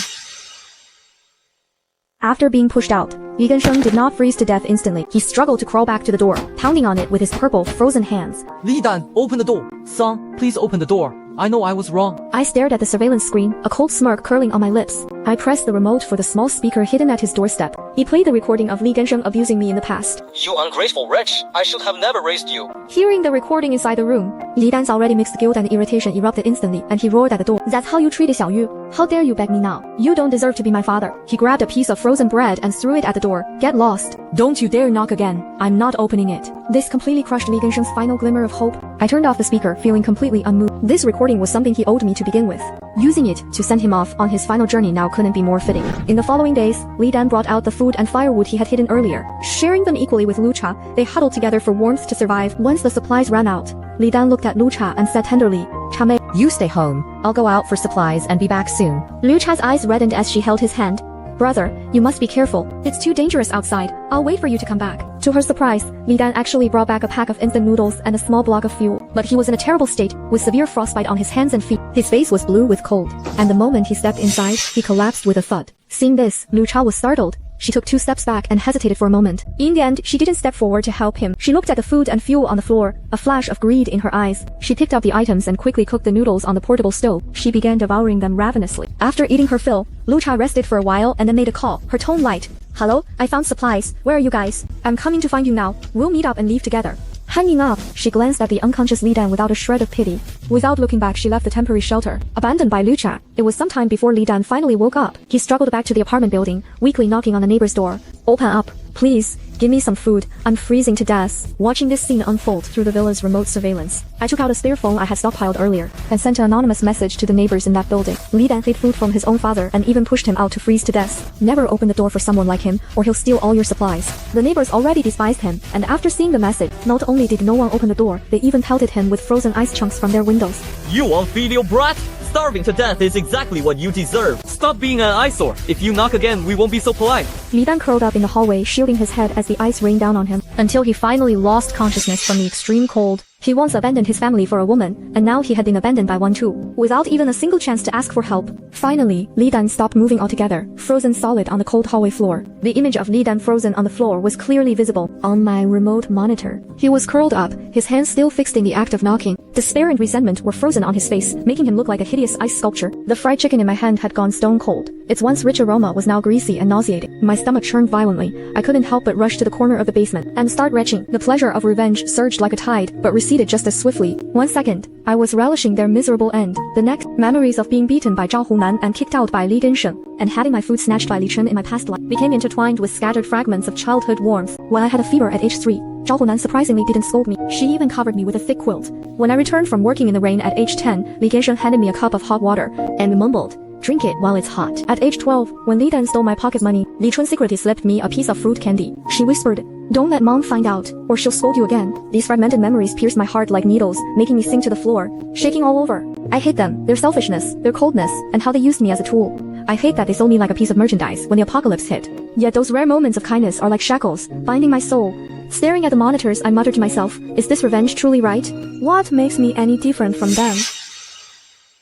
After being pushed out, Li Gensheng did not freeze to death instantly. He struggled to crawl back to the door, pounding on it with his purple, frozen hands. Li Dan, open the door. Son, please open the door. I know I was wrong. I stared at the surveillance screen, a cold smirk curling on my lips. I pressed the remote for the small speaker hidden at his doorstep. He played the recording of Li Gensheng abusing me in the past. You ungrateful wretch. I should have never raised you. Hearing the recording inside the room, Li Dan's already mixed guilt and irritation erupted instantly, and he roared at the door. That's how you treat a Xiaoyu. How dare you beg me now? You don't deserve to be my father. He grabbed a piece of frozen bread and threw it at the door. Get lost. Don't you dare knock again. I'm not opening it. This completely crushed Li Gensheng's final glimmer of hope. I turned off the speaker, feeling completely unmoved. This recording was something he owed me to begin with. Using it to send him off on his final journey now couldn't be more fitting. In the following days, Li Dan brought out the food and firewood he had hidden earlier. Sharing them equally with Lu Cha, they huddled together for warmth to survive. Once the supplies ran out, Li Dan looked at Lu Cha and said tenderly, Cha Mei, you stay home. I'll go out for supplies and be back soon. Lu Cha's eyes reddened as she held his hand. Brother, you must be careful. It's too dangerous outside. I'll wait for you to come back. To her surprise, Li Dan actually brought back a pack of instant noodles and a small block of fuel. But he was in a terrible state, with severe frostbite on his hands and feet. His face was blue with cold. And the moment he stepped inside, he collapsed with a thud. Seeing this, Lu Cha was startled. She took 2 steps back and hesitated for a moment. In the end, she didn't step forward to help him. She looked at the food and fuel on the floor, a flash of greed in her eyes. She picked up the items and quickly cooked the noodles on the portable stove. She began devouring them ravenously. After eating her fill, Lu Cha rested for a while and then made a call, her tone light. Hello, I found supplies. Where are you guys? I'm coming to find you now. We'll meet up and leave together. Hanging up, she glanced at the unconscious Li Dan without a shred of pity. Without looking back, she left the temporary shelter, abandoned by Lu Cha. It was some time before Li Dan finally woke up. He struggled back to the apartment building, weakly knocking on the neighbor's door. Open up, please. Give me some food. I'm freezing to death. Watching this scene unfold through the villa's remote surveillance, I took out a spare phone I had stockpiled earlier and sent an anonymous message to the neighbors in that building. Li Dan hid food from his own father and even pushed him out to freeze to death. Never open the door for someone like him, or he'll steal all your supplies. The neighbors already despised him, and after seeing the message, not only did no one open the door, they even pelted him with frozen ice chunks from their windows. You unfilial brat! Starving to death is exactly what you deserve. Stop being an eyesore. If you knock again, we won't be so polite. Li Dan curled up in the hallway, shielding his head as the ice rained down on him, until he finally lost consciousness from the extreme cold. He once abandoned his family for a woman, and now he had been abandoned by one too, without even a single chance to ask for help. Finally, Li Dan stopped moving altogether, frozen solid on the cold hallway floor. The image of Li Dan frozen on the floor was clearly visible on my remote monitor. He was curled up, his hands still fixed in the act of knocking. Despair and resentment were frozen on his face, making him look like a hideous ice sculpture. The fried chicken in my hand had gone stone cold. Its once rich aroma was now greasy and nauseating. My stomach churned violently. I couldn't help but rush to the corner of the basement and start retching. The pleasure of revenge surged like a tide, but receded just as swiftly. 1 second, I was relishing their miserable end. The next, memories of being beaten by Zhao Hunan and kicked out by Li Gensheng, and having my food snatched by Li Chen in my past life, became intertwined with scattered fragments of childhood warmth. When I had a fever at age 3, Zhao Hunan surprisingly didn't scold me. She even covered me with a thick quilt. When I returned from working in the rain at age 10, Li Gensheng handed me a cup of hot water and mumbled, "Drink it while it's hot." At age 12, when Li Dan stole my pocket money, Li Chun secretly slipped me a piece of fruit candy. She whispered, "Don't let mom find out, or she'll scold you again." These fragmented memories pierced my heart like needles, making me sink to the floor, shaking all over. I hate them, their selfishness, their coldness, and how they used me as a tool. I hate that they sold me like a piece of merchandise when the apocalypse hit. Yet those rare moments of kindness are like shackles, binding my soul. Staring at the monitors, I muttered to myself, is this revenge truly right? What makes me any different from them?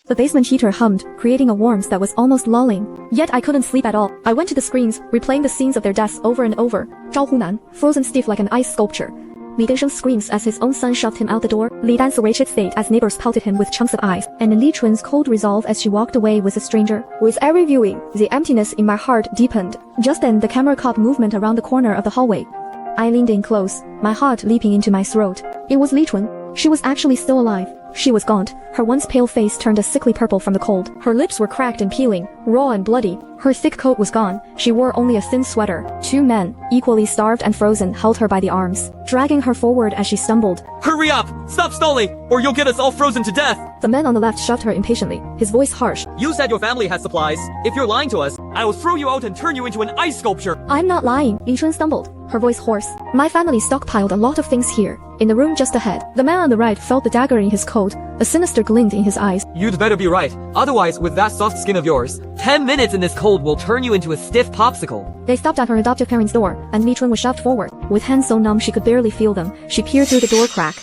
The basement heater hummed, creating a warmth that was almost lulling. Yet I couldn't sleep at all. I went to the screens, replaying the scenes of their deaths over and over. Zhao Hunan, frozen stiff like an ice sculpture. Li Gensheng screams as his own son shoved him out the door. Li Dan's wretched state as neighbors pelted him with chunks of ice. And Li Chun's cold resolve as she walked away with a stranger. With every viewing, the emptiness in my heart deepened. Just then, the camera caught movement around the corner of the hallway. I leaned in close, my heart leaping into my throat. It was Li Chun. She was actually still alive. She was gaunt. Her once pale face turned a sickly purple from the cold. Her lips were cracked and peeling, raw and bloody. Her thick coat was gone. She wore only a thin sweater. Two men, equally starved and frozen, held her by the arms, dragging her forward as she stumbled. Hurry up! Stop stalling, or you'll get us all frozen to death! The man on the left shoved her impatiently, his voice harsh. You said your family has supplies. If you're lying to us, I will throw you out and turn you into an ice sculpture. I'm not lying, Li Chun stumbled, her voice hoarse. My family stockpiled a lot of things here. In the room just ahead, the man on the right felt the dagger in his coat. A sinister glint in his eyes. You'd better be right. Otherwise, with that soft skin of yours, 10 minutes in this cold will turn you into a stiff popsicle. They stopped at her adoptive parents' door, and Li Chun was shoved forward. With hands so numb she could barely feel them, she peered through the door crack.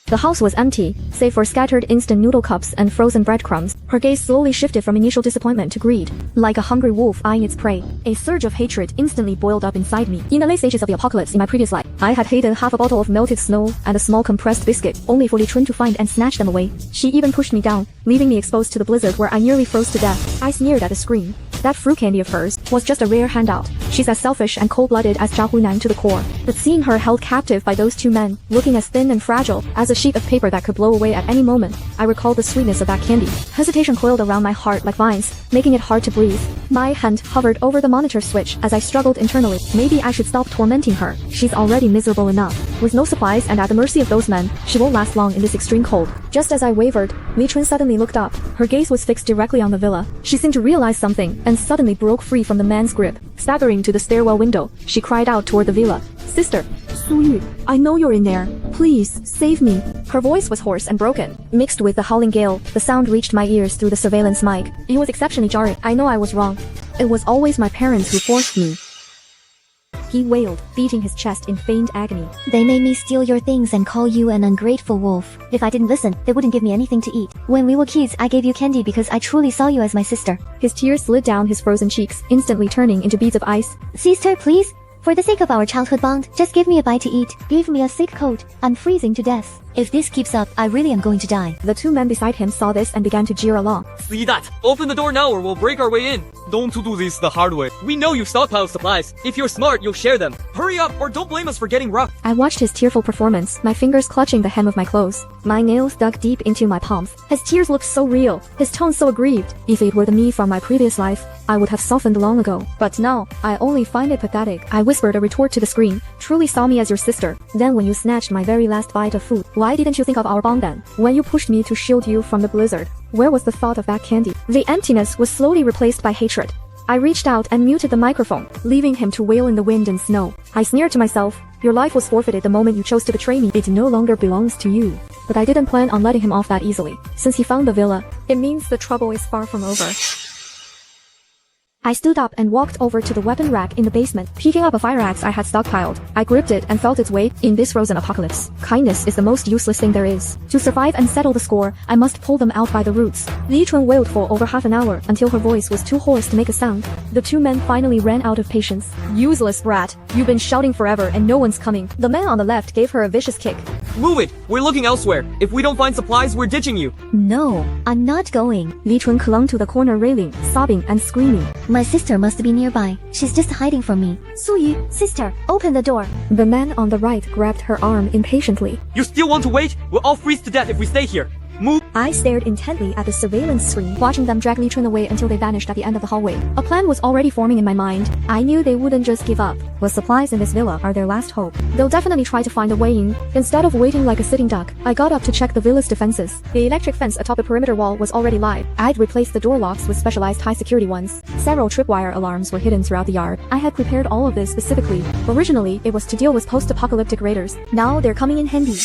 The house was empty, save for scattered instant noodle cups and frozen breadcrumbs. Her gaze slowly shifted from initial disappointment to greed, like a hungry wolf eyeing its prey. A surge of hatred instantly boiled up inside me. In the late stages of the apocalypse in my previous life, I had hated half a bottle of melted snow and a small compressed biscuit, only for Li Chun to find and snatch them away. She even pushed me down, leaving me exposed to the blizzard where I nearly froze to death. I sneered at the screen. That fruit candy of hers was just a rare handout. She's as selfish and cold-blooded as Zhao Hunan to the core. But seeing her held captive by those two men, looking as thin and fragile as a sheet of paper that could blow away at any moment, I recalled the sweetness of that candy. Hesitation coiled around my heart like vines, making it hard to breathe. My hand hovered over the monitor switch as I struggled internally. Maybe I should stop tormenting her. She's already miserable enough. With no supplies and at the mercy of those men, she won't last long in this extreme cold. Just as I wavered, Li Chun suddenly looked up. Her gaze was fixed directly on the villa. She seemed to realize something, and suddenly broke free from the man's grip. Staggering to the stairwell window, she cried out toward the villa. Sister, Su Yu, I know you're in there. Please, save me. Her voice was hoarse and broken. Mixed with the howling gale, the sound reached my ears through the surveillance mic. It was exceptionally jarring. I know I was wrong. It was always my parents who forced me. He wailed, beating his chest in feigned agony. They made me steal your things and call you an ungrateful wolf. If I didn't listen, they wouldn't give me anything to eat. When we were kids, I gave you candy because I truly saw you as my sister. His tears slid down his frozen cheeks, instantly turning into beads of ice. Sister, please? For the sake of our childhood bond, just give me a bite to eat. Give me a thick coat. I'm freezing to death. If this keeps up, I really am going to die. The two men beside him saw this and began to jeer along. See that? Open the door now or we'll break our way in. Don't do this the hard way. We know you've stockpiled supplies. If you're smart, you'll share them. Hurry up or don't blame us for getting rough. I watched his tearful performance, my fingers clutching the hem of my clothes. My nails dug deep into my palms. His tears looked so real, his tone so aggrieved. If it were the me from my previous life, I would have softened long ago. But now, I only find it pathetic. I whispered a retort to the screen. Truly saw me as your sister. Then when you snatched my very last bite of food, why didn't you think of our bond then? When you pushed me to shield you from the blizzard, where was the thought of that candy? The emptiness was slowly replaced by hatred. I reached out and muted the microphone, leaving him to wail in the wind and snow. I sneered to myself, your life was forfeited the moment you chose to betray me. It no longer belongs to you. But I didn't plan on letting him off that easily. Since he found the villa, it means the trouble is far from over. I stood up and walked over to the weapon rack in the basement, picking up a fire axe I had stockpiled. I gripped it and felt its weight. In this frozen apocalypse, kindness is the most useless thing there is. To survive and settle the score, I must pull them out by the roots. Li Chun wailed for over half an hour until her voice was too hoarse to make a sound. The two men finally ran out of patience. Useless brat, you've been shouting forever and no one's coming. The man on the left gave her a vicious kick. Move it! We're looking elsewhere. If we don't find supplies, we're ditching you. No, I'm not going. Li Chun clung to the corner railing, sobbing and screaming. My sister must be nearby. She's just hiding from me. Su Yu, sister, open the door. The man on the right grabbed her arm impatiently. You still want to wait? We'll all freeze to death if we stay here. Move! I stared intently at the surveillance screen, watching them drag Li Chun away until they vanished at the end of the hallway. A plan was already forming in my mind. I knew they wouldn't just give up. The supplies in this villa are their last hope. They'll definitely try to find a way in. Instead of waiting like a sitting duck, I got up to check the villa's defenses. The electric fence atop the perimeter wall was already live. I'd replaced the door locks with specialized high-security ones. Several tripwire alarms were hidden throughout the yard. I had prepared all of this specifically. Originally, it was to deal with post-apocalyptic raiders. Now they're coming in handy.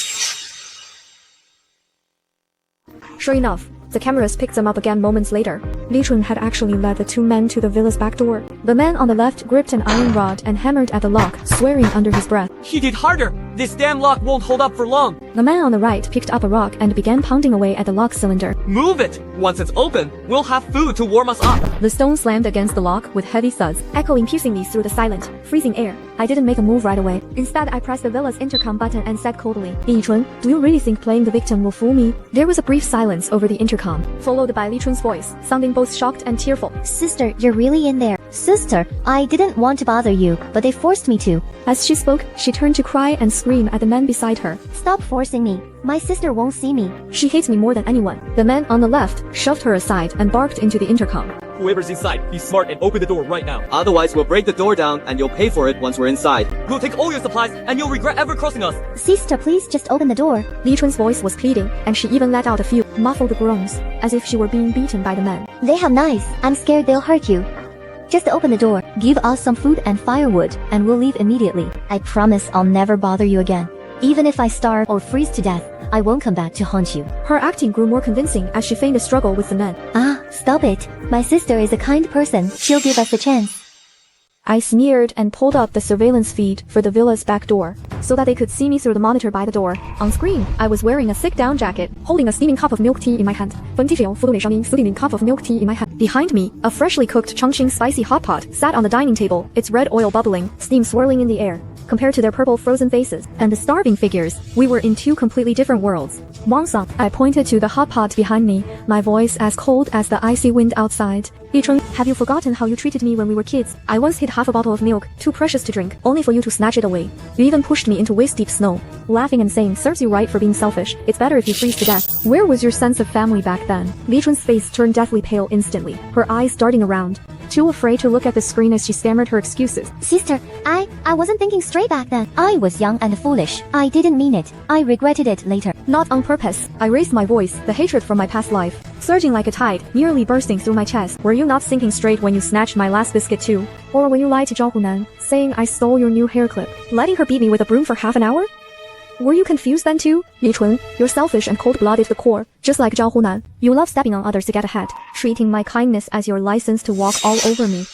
Sure enough, the cameras picked them up again moments later. Li Chun had actually led the two men to the villa's back door. The man on the left gripped an iron rod and hammered at the lock, swearing under his breath. He did harder! This damn lock won't hold up for long. The man on the right picked up a rock and began pounding away at the lock cylinder. Move it! Once it's open, we'll have food to warm us up. The stone slammed against the lock with heavy thuds, echoing piercingly through the silent, freezing air. I didn't make a move right away. Instead, I pressed the villa's intercom button and said coldly, Li Chun, do you really think playing the victim will fool me? There was a brief silence over the intercom, followed by Li Chun's voice, sounding both shocked and tearful. Sister, you're really in there. Sister, I didn't want to bother you, but they forced me to. As she spoke, she turned to cry and scream at the man beside her. Stop forcing me. My sister won't see me. She hates me more than anyone. The man on the left shoved her aside and barked into the intercom. Whoever's inside, be smart and open the door right now. Otherwise, we'll break the door down and you'll pay for it once we're inside. We'll take all your supplies and you'll regret ever crossing us. Sister, please just open the door. Li Chun's voice was pleading, and she even let out a few muffled groans, as if she were being beaten by the man. They have knives. I'm scared they'll hurt you. Just open the door, give us some food and firewood, and we'll leave immediately. I promise I'll never bother you again. Even if I starve or freeze to death, I won't come back to haunt you. Her acting grew more convincing as she feigned a struggle with the man. Stop it. My sister is a kind person. She'll give us a chance. I sneered and pulled up the surveillance feed for the villa's back door, so that they could see me through the monitor by the door. On screen, I was wearing a thick down jacket, holding a steaming cup of milk tea in my hand. Steaming cup of milk tea in my hand. Behind me, a freshly cooked Chongqing spicy hot pot sat on the dining table, its red oil bubbling, steam swirling in the air. Compared to their purple frozen faces and the starving figures, we were in two completely different worlds. Wangsang, I pointed to the hot pot behind me, my voice as cold as the icy wind outside. Li Chun, have you forgotten how you treated me when we were kids? I once hid half a bottle of milk, too precious to drink, only for you to snatch it away. You even pushed me into waist-deep snow, laughing and saying, serves you right for being selfish. It's better if you freeze to death. Where was your sense of family back then? Li Chun's face turned deathly pale instantly, her eyes darting around, too afraid to look at the screen as she stammered her excuses. Sister, I wasn't thinking straight back then. I was young and foolish. I didn't mean it. I regretted it later. Not on purpose. I raised my voice, the hatred from my past life, surging like a tide, nearly bursting through my chest. Were you not thinking straight when you snatched my last biscuit too? Or when you lied to Zhao Hunan, saying I stole your new hair clip, letting her beat me with a broom for half an hour? Were you confused then too? Li Chun, you're selfish and cold-blooded to the core, just like Zhao Hunan. You love stepping on others to get ahead, treating my kindness as your license to walk all over me.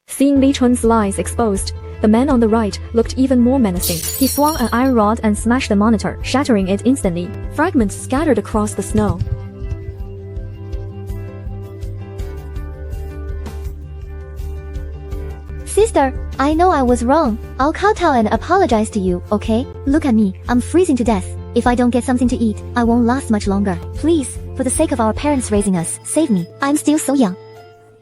Seeing Li Chun's lies exposed, the man on the right looked even more menacing. He swung an iron rod and smashed the monitor, shattering it instantly. Fragments scattered across the snow. Sister, I know I was wrong. I'll kowtow and apologize to you, okay? Look at me, I'm freezing to death. If I don't get something to eat, I won't last much longer. Please, for the sake of our parents raising us, save me. I'm still so young.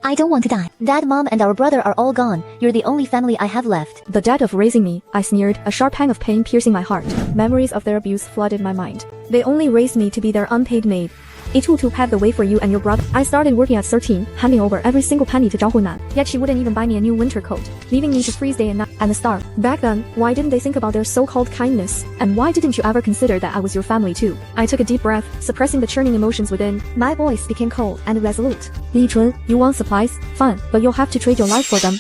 I don't want to die. Dad, Mom, and our brother are all gone. You're the only family I have left. The debt of raising me, I sneered, a sharp pang of pain piercing my heart. Memories of their abuse flooded my mind. They only raised me to be their unpaid maid. It to pave the way for you and your brother. I started working at 13, handing over every single penny to Zhao Hunan. Yet she wouldn't even buy me a new winter coat, leaving me to freeze day and night and starve. Back then, why didn't they think about their so-called kindness? And why didn't you ever consider that I was your family too? I took a deep breath, suppressing the churning emotions within. My voice became cold and resolute. Li Chun, you want supplies? Fine, but you'll have to trade your life for them.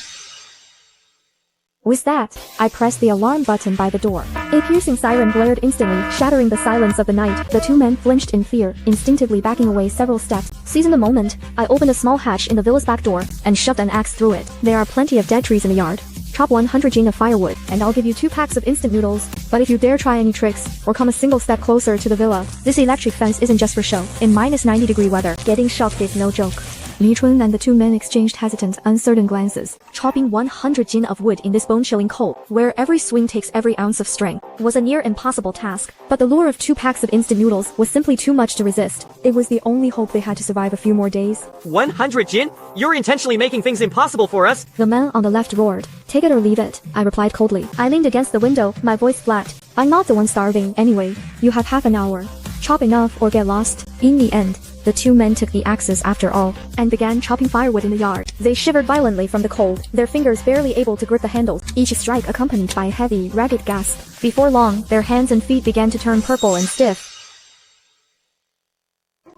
With that, I pressed the alarm button by the door. A piercing siren blared instantly, shattering the silence of the night. The two men flinched in fear, instinctively backing away several steps. Seizing the moment, I opened a small hatch in the villa's back door and shoved an axe through it. There are plenty of dead trees in the yard. Chop 100 jin of firewood, and I'll give you 2 packs of instant noodles. But if you dare try any tricks, or come a single step closer to the villa, this electric fence isn't just for show. In minus 90-degree weather, getting shocked is no joke. Li Chun and the two men exchanged hesitant, uncertain glances. Chopping 100 jin of wood in this bone-chilling cold, where every swing takes every ounce of strength, was a near impossible task. But the lure of 2 packs of instant noodles was simply too much to resist. It was the only hope they had to survive a few more days. 100 jin? You're intentionally making things impossible for us. The man on the left roared. Take it or leave it, I replied coldly. I leaned against the window, my voice flat. I'm not the one starving, anyway. You have half an hour. Chop enough or get lost. In the end, the two men took the axes after all, and began chopping firewood in the yard. They shivered violently from the cold, their fingers barely able to grip the handles, each strike accompanied by a heavy, ragged gasp. Before long, their hands and feet began to turn purple and stiff.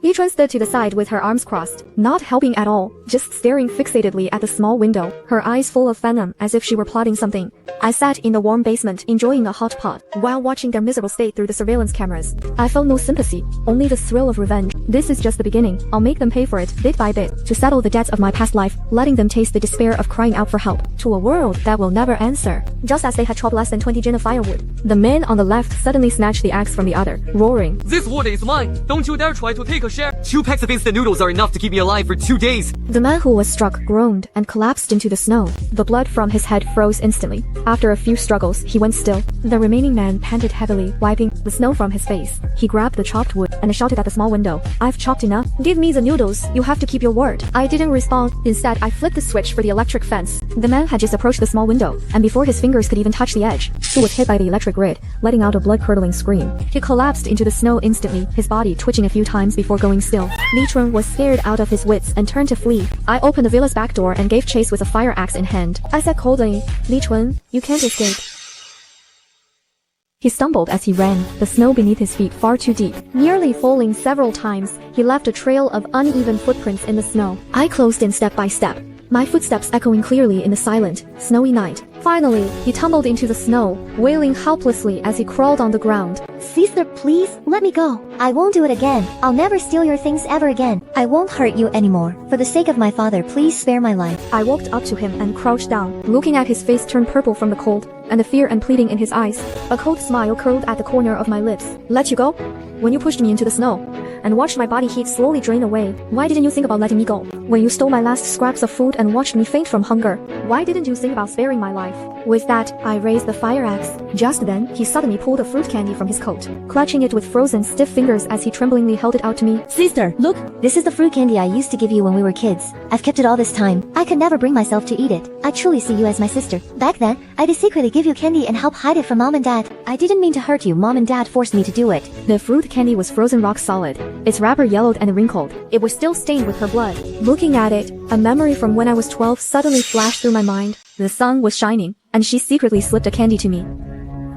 Li Chuan stood to the side with her arms crossed, not helping at all, just staring fixatedly at the small window, her eyes full of venom as if she were plotting something. I sat in the warm basement enjoying a hot pot while watching their miserable state through the surveillance cameras. I felt no sympathy, only the thrill of revenge. This is just the beginning. I'll make them pay for it, bit by bit, to settle the debts of my past life, letting them taste the despair of crying out for help to a world that will never answer. Just as they had chopped less than 20 jin of firewood, the man on the left suddenly snatched the axe from the other, roaring, "This wood is mine! Don't you dare try to take a share! 2 packs of instant noodles are enough to keep me alive for 2 days!" The man who was struck groaned and collapsed into the snow. The blood from his head froze instantly. After a few struggles, he went still. The remaining man panted heavily, wiping the snow from his face. He grabbed the chopped wood and shouted at the small window, "I've chopped enough. Give me the noodles. You have to keep your word." I didn't respond. Instead, I flipped the switch for the electric fence. The man had just approached the small window, and before his fingers could even touch the edge, he was hit by the electric grid, letting out a blood-curdling scream. He collapsed into the snow instantly, his body twitching a few times before going still. Li Chuan was scared out of his wits and turned to flee. I opened the villa's back door and gave chase with a fire axe in hand. I said coldly, "Li Chuan, you can't escape." He stumbled as he ran, the snow beneath his feet far too deep. Nearly falling several times, he left a trail of uneven footprints in the snow. I closed in step by step, my footsteps echoing clearly in the silent, snowy night. Finally, he tumbled into the snow, wailing helplessly as he crawled on the ground. Sister, please, let me go. I won't do it again. I'll never steal your things ever again. I won't hurt you anymore. For the sake of my father, please spare my life. I walked up to him and crouched down, looking at his face turn purple from the cold, and the fear and pleading in his eyes. A cold smile curled at the corner of my lips. "Let you go? When you pushed me into the snow and watched my body heat slowly drain away, why didn't you think about letting me go? When you stole my last scraps of food and watched me faint from hunger, why didn't you think about sparing my life?" With that, I raised the fire axe. Just then, he suddenly pulled a fruit candy from his coat, clutching it with frozen, stiff fingers as he tremblingly held it out to me. "Sister, look! This is the fruit candy I used to give you when we were kids. I've kept it all this time. I could never bring myself to eat it. I truly see you as my sister. Back then, I did secretly give you candy and help hide it from Mom and Dad. I didn't mean to hurt you. Mom and Dad forced me to do it." The fruit candy was frozen rock solid. Its wrapper yellowed and wrinkled. It was still stained with her blood. Looking at it, a memory from when I was 12 suddenly flashed through my mind. The sun was shining, and she secretly slipped a candy to me.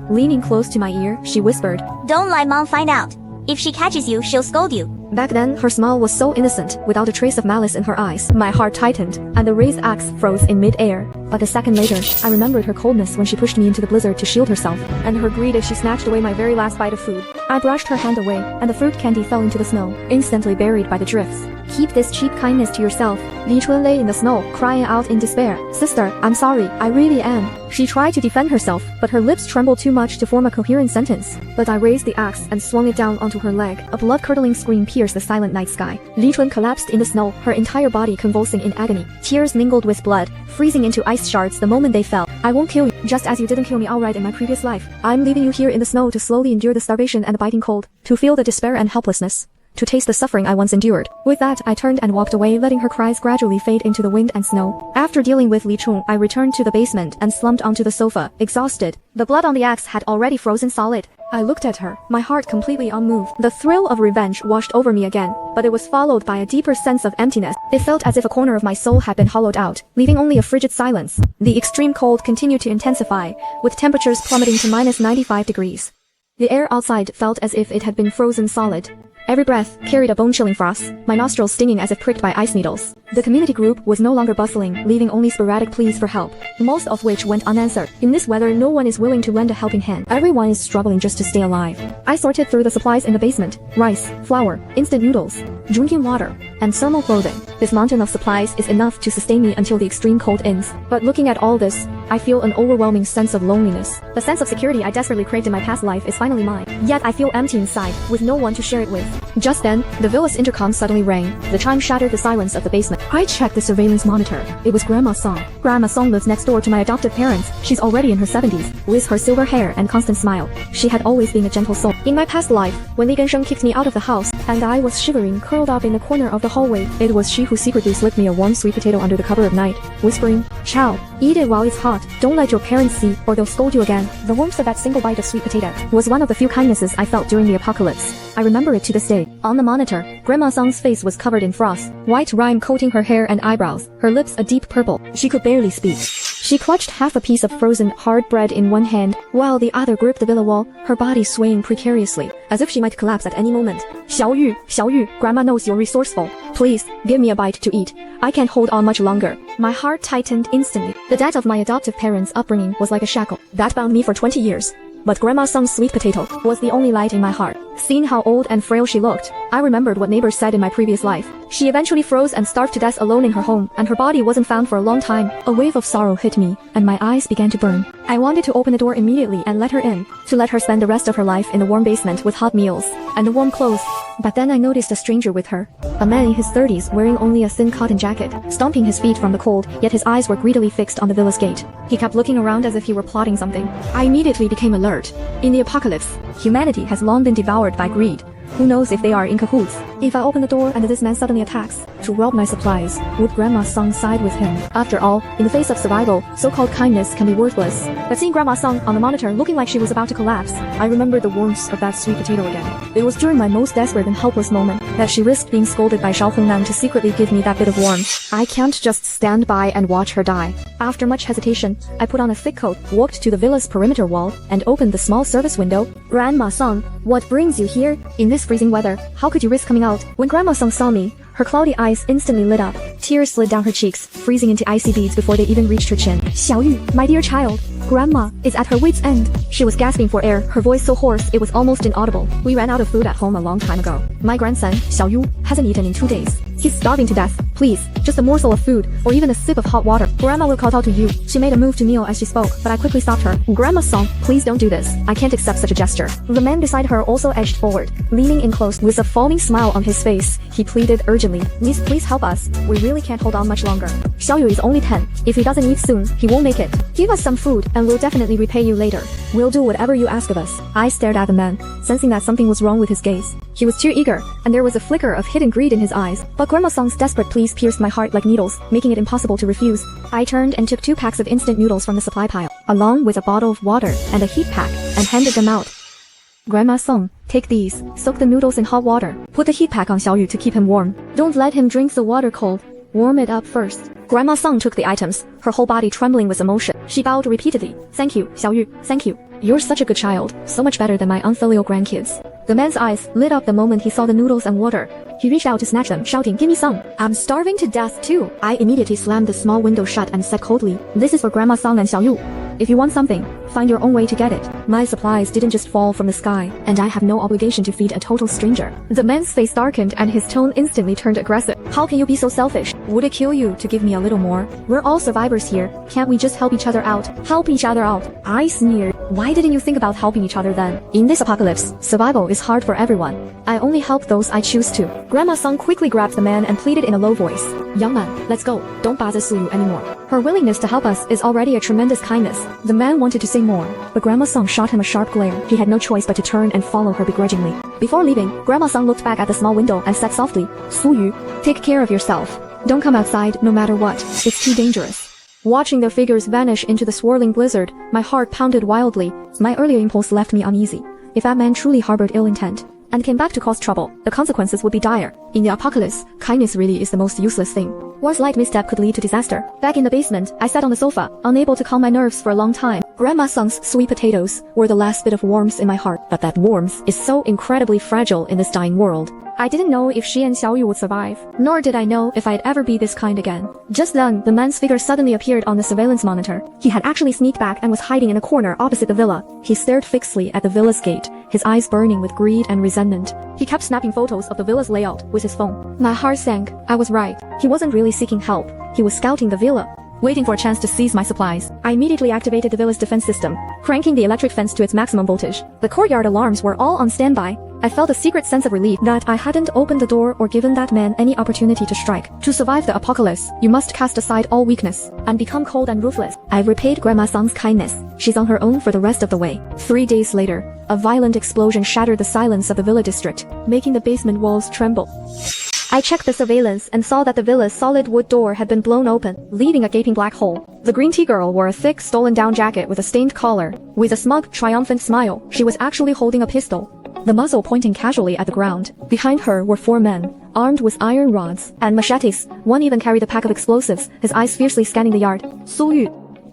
Leaning close to my ear, she whispered, "Don't let Mom find out. If she catches you, she'll scold you." Back then, her smile was so innocent, without a trace of malice in her eyes. My heart tightened, and the raised axe froze in mid-air. But a second later, I remembered her coldness when she pushed me into the blizzard to shield herself, and her greed as she snatched away my very last bite of food. I brushed her hand away, and the fruit candy fell into the snow, instantly buried by the drifts. "Keep this cheap kindness to yourself." Li Chuan lay in the snow, crying out in despair. "Sister, I'm sorry, I really am." She tried to defend herself, but her lips trembled too much to form a coherent sentence. But I raised the axe and swung it down onto her leg. A blood-curdling scream pierced the silent night sky. Li Chuan collapsed in the snow, her entire body convulsing in agony. Tears mingled with blood, freezing into ice shards the moment they fell. "I won't kill you, just as you didn't kill me outright in my previous life. I'm leaving you here in the snow to slowly endure the starvation and the biting cold, to feel the despair and helplessness, to taste the suffering I once endured." With that, I turned and walked away, letting her cries gradually fade into the wind and snow. After dealing with Li Chuan, I returned to the basement and slumped onto the sofa, exhausted. The blood on the axe had already frozen solid. I looked at her, my heart completely unmoved. The thrill of revenge washed over me again, but it was followed by a deeper sense of emptiness. It felt as if a corner of my soul had been hollowed out, leaving only a frigid silence. The extreme cold continued to intensify, with temperatures plummeting to -95 degrees. The air outside felt as if it had been frozen solid. Every breath carried a bone-chilling frost, my nostrils stinging as if pricked by ice needles. The community group was no longer bustling, leaving only sporadic pleas for help, most of which went unanswered. In this weather, no one is willing to lend a helping hand. Everyone is struggling just to stay alive. I sorted through the supplies in the basement: rice, flour, instant noodles, drinking water, and thermal clothing. This mountain of supplies is enough to sustain me until the extreme cold ends. But looking at all this, I feel an overwhelming sense of loneliness. The sense of security I desperately craved in my past life is finally mine. Yet I feel empty inside, with no one to share it with. Just then, the villa's intercom suddenly rang. The chime shattered the silence of the basement. I checked the surveillance monitor. It was Grandma Song. Grandma Song lives next door to my adoptive parents. She's already in her 70s, with her silver hair and constant smile. She had always been a gentle soul. In my past life, when Li Gensheng kicked me out of the house, and I was shivering, curled up in the corner of the hallway, it was she who secretly slipped me a warm sweet potato under the cover of night, whispering, "Chow, eat it while it's hot. Don't let your parents see, or they'll scold you again." The warmth of that single bite of sweet potato was one of the few kindnesses I felt during the apocalypse. I remember it to this day. On the monitor, Grandma Song's face was covered in frost, white rime coating her hair and eyebrows, her lips a deep purple. She could barely speak. She clutched half a piece of frozen hard bread in one hand, while the other gripped the villa wall, her body swaying precariously, as if she might collapse at any moment. Xiaoyu, Grandma knows you're resourceful. Please, give me a bite to eat. I can't hold on much longer. My heart tightened instantly. The debt of my adoptive parents' upbringing was like a shackle that bound me for 20 years. But Grandma Song's sweet potato was the only light in my heart. Seeing how old and frail she looked, I remembered what neighbors said in my previous life. She eventually froze and starved to death alone in her home, and her body wasn't found for a long time. A wave of sorrow hit me, and my eyes began to burn. I wanted to open the door immediately and let her in, to let her spend the rest of her life in the warm basement with hot meals and warm clothes. But then I noticed a stranger with her. A man in his 30s wearing only a thin cotton jacket, stomping his feet from the cold, yet his eyes were greedily fixed on the villa's gate. He kept looking around as if he were plotting something. I immediately became alert. In the apocalypse, humanity has long been devoured by greed. Who knows if they are in cahoots? If I open the door and this man suddenly attacks to rob my supplies, would Grandma Song side with him? After all, in the face of survival, so-called kindness can be worthless. But seeing Grandma Song on the monitor looking like she was about to collapse, I remembered the warmth of that sweet potato again. It was during my most desperate and helpless moment that she risked being scolded by Xiao Hongnan to secretly give me that bit of warmth. I can't just stand by and watch her die. After much hesitation, I put on a thick coat, walked to the villa's perimeter wall, and opened the small service window. Grandma Song, what brings you here? In this freezing weather, how could you risk coming out? When Grandma Song saw me, her cloudy eyes instantly lit up. Tears slid down her cheeks, freezing into icy beads before they even reached her chin. Xiaoyu, my dear child. Grandma is at her wit's end. She was gasping for air, her voice so hoarse it was almost inaudible. We ran out of food at home a long time ago. My grandson, Xiaoyu, hasn't eaten in 2 days. He's starving to death. Please, just a morsel of food, or even a sip of hot water. Grandma will kowtow to you. She made a move to kneel as she spoke, but I quickly stopped her. Grandma Song, please don't do this. I can't accept such a gesture. The man beside her also edged forward, leaning in close with a falling smile on his face. He pleaded urgently, Miss, please help us. We really can't hold on much longer. Xiaoyu is only 10. If he doesn't eat soon, he won't make it. Give us some food, and we'll definitely repay you later. We'll do whatever you ask of us. I stared at the man, sensing that something was wrong with his gaze. He was too eager, and there was a flicker of hidden greed in his eyes. But Grandma Song's desperate pleas pierced my heart like needles, making it impossible to refuse. I turned and took 2 packs of instant noodles from the supply pile, along with a bottle of water and a heat pack, and handed them out. Grandma Song, take these. Soak the noodles in hot water. Put the heat pack on Xiaoyu to keep him warm. Don't let him drink the water cold. Warm it up first. Grandma Song took the items, her whole body trembling with emotion. She bowed repeatedly. Thank you, Xiaoyu, thank you. You're such a good child, so much better than my unfilial grandkids. The man's eyes lit up the moment he saw the noodles and water. He reached out to snatch them, shouting, give me some. I'm starving to death too. I immediately slammed the small window shut and said coldly, this is for Grandma Song and Xiaoyu. If you want something, find your own way to get it. My supplies didn't just fall from the sky, and I have no obligation to feed a total stranger. The man's face darkened and his tone instantly turned aggressive. How can you be so selfish? Would it kill you to give me a little more? We're all survivors here. Can't we just help each other out? Help each other out. I sneered. Why didn't you think about helping each other then? In this apocalypse, survival is hard for everyone. I only help those I choose to. Grandma Song quickly grabbed the man and pleaded in a low voice. Young man, let's go. Don't bother Suyu anymore. Her willingness to help us is already a tremendous kindness. The man wanted to say more, but Grandma Song shot him a sharp glare. He had no choice but to turn and follow her begrudgingly. Before leaving, Grandma Song looked back at the small window and said softly, Suyu, take care of yourself. Don't come outside no matter what. It's too dangerous. Watching their figures vanish into the swirling blizzard, my heart pounded wildly. My earlier impulse left me uneasy. If that man truly harbored ill intent and came back to cause trouble, the consequences would be dire. In the apocalypse, kindness really is the most useless thing. One slight misstep could lead to disaster. Back in the basement, I sat on the sofa, unable to calm my nerves for a long time. Grandma Song's sweet potatoes were the last bit of warmth in my heart, but that warmth is so incredibly fragile in this dying world. I didn't know if she and Xiaoyu would survive, nor did I know if I'd ever be this kind again. Just then, the man's figure suddenly appeared on the surveillance monitor. He had actually sneaked back and was hiding in a corner opposite the villa. He stared fixedly at the villa's gate, his eyes burning with greed and resentment. He kept snapping photos of the villa's layout with his phone. My heart sank. I was right. He wasn't really seeking help. He was scouting the villa, waiting for a chance to seize my supplies. I immediately activated the villa's defense system, cranking the electric fence to its maximum voltage. The courtyard alarms were all on standby. I felt a secret sense of relief that I hadn't opened the door or given that man any opportunity to strike. To survive the apocalypse, you must cast aside all weakness and become cold and ruthless. I repaid Grandma Song's kindness. She's on her own for the rest of the way. 3 days later, a violent explosion shattered the silence of the villa district, making the basement walls tremble. I checked the surveillance and saw that the villa's solid wood door had been blown open, leaving a gaping black hole. The green tea girl wore a thick, stolen-down jacket with a stained collar. With a smug, triumphant smile, she was actually holding a pistol, the muzzle pointing casually at the ground. Behind her were 4 men, armed with iron rods and machetes. One even carried a pack of explosives, his eyes fiercely scanning the yard. Suyu,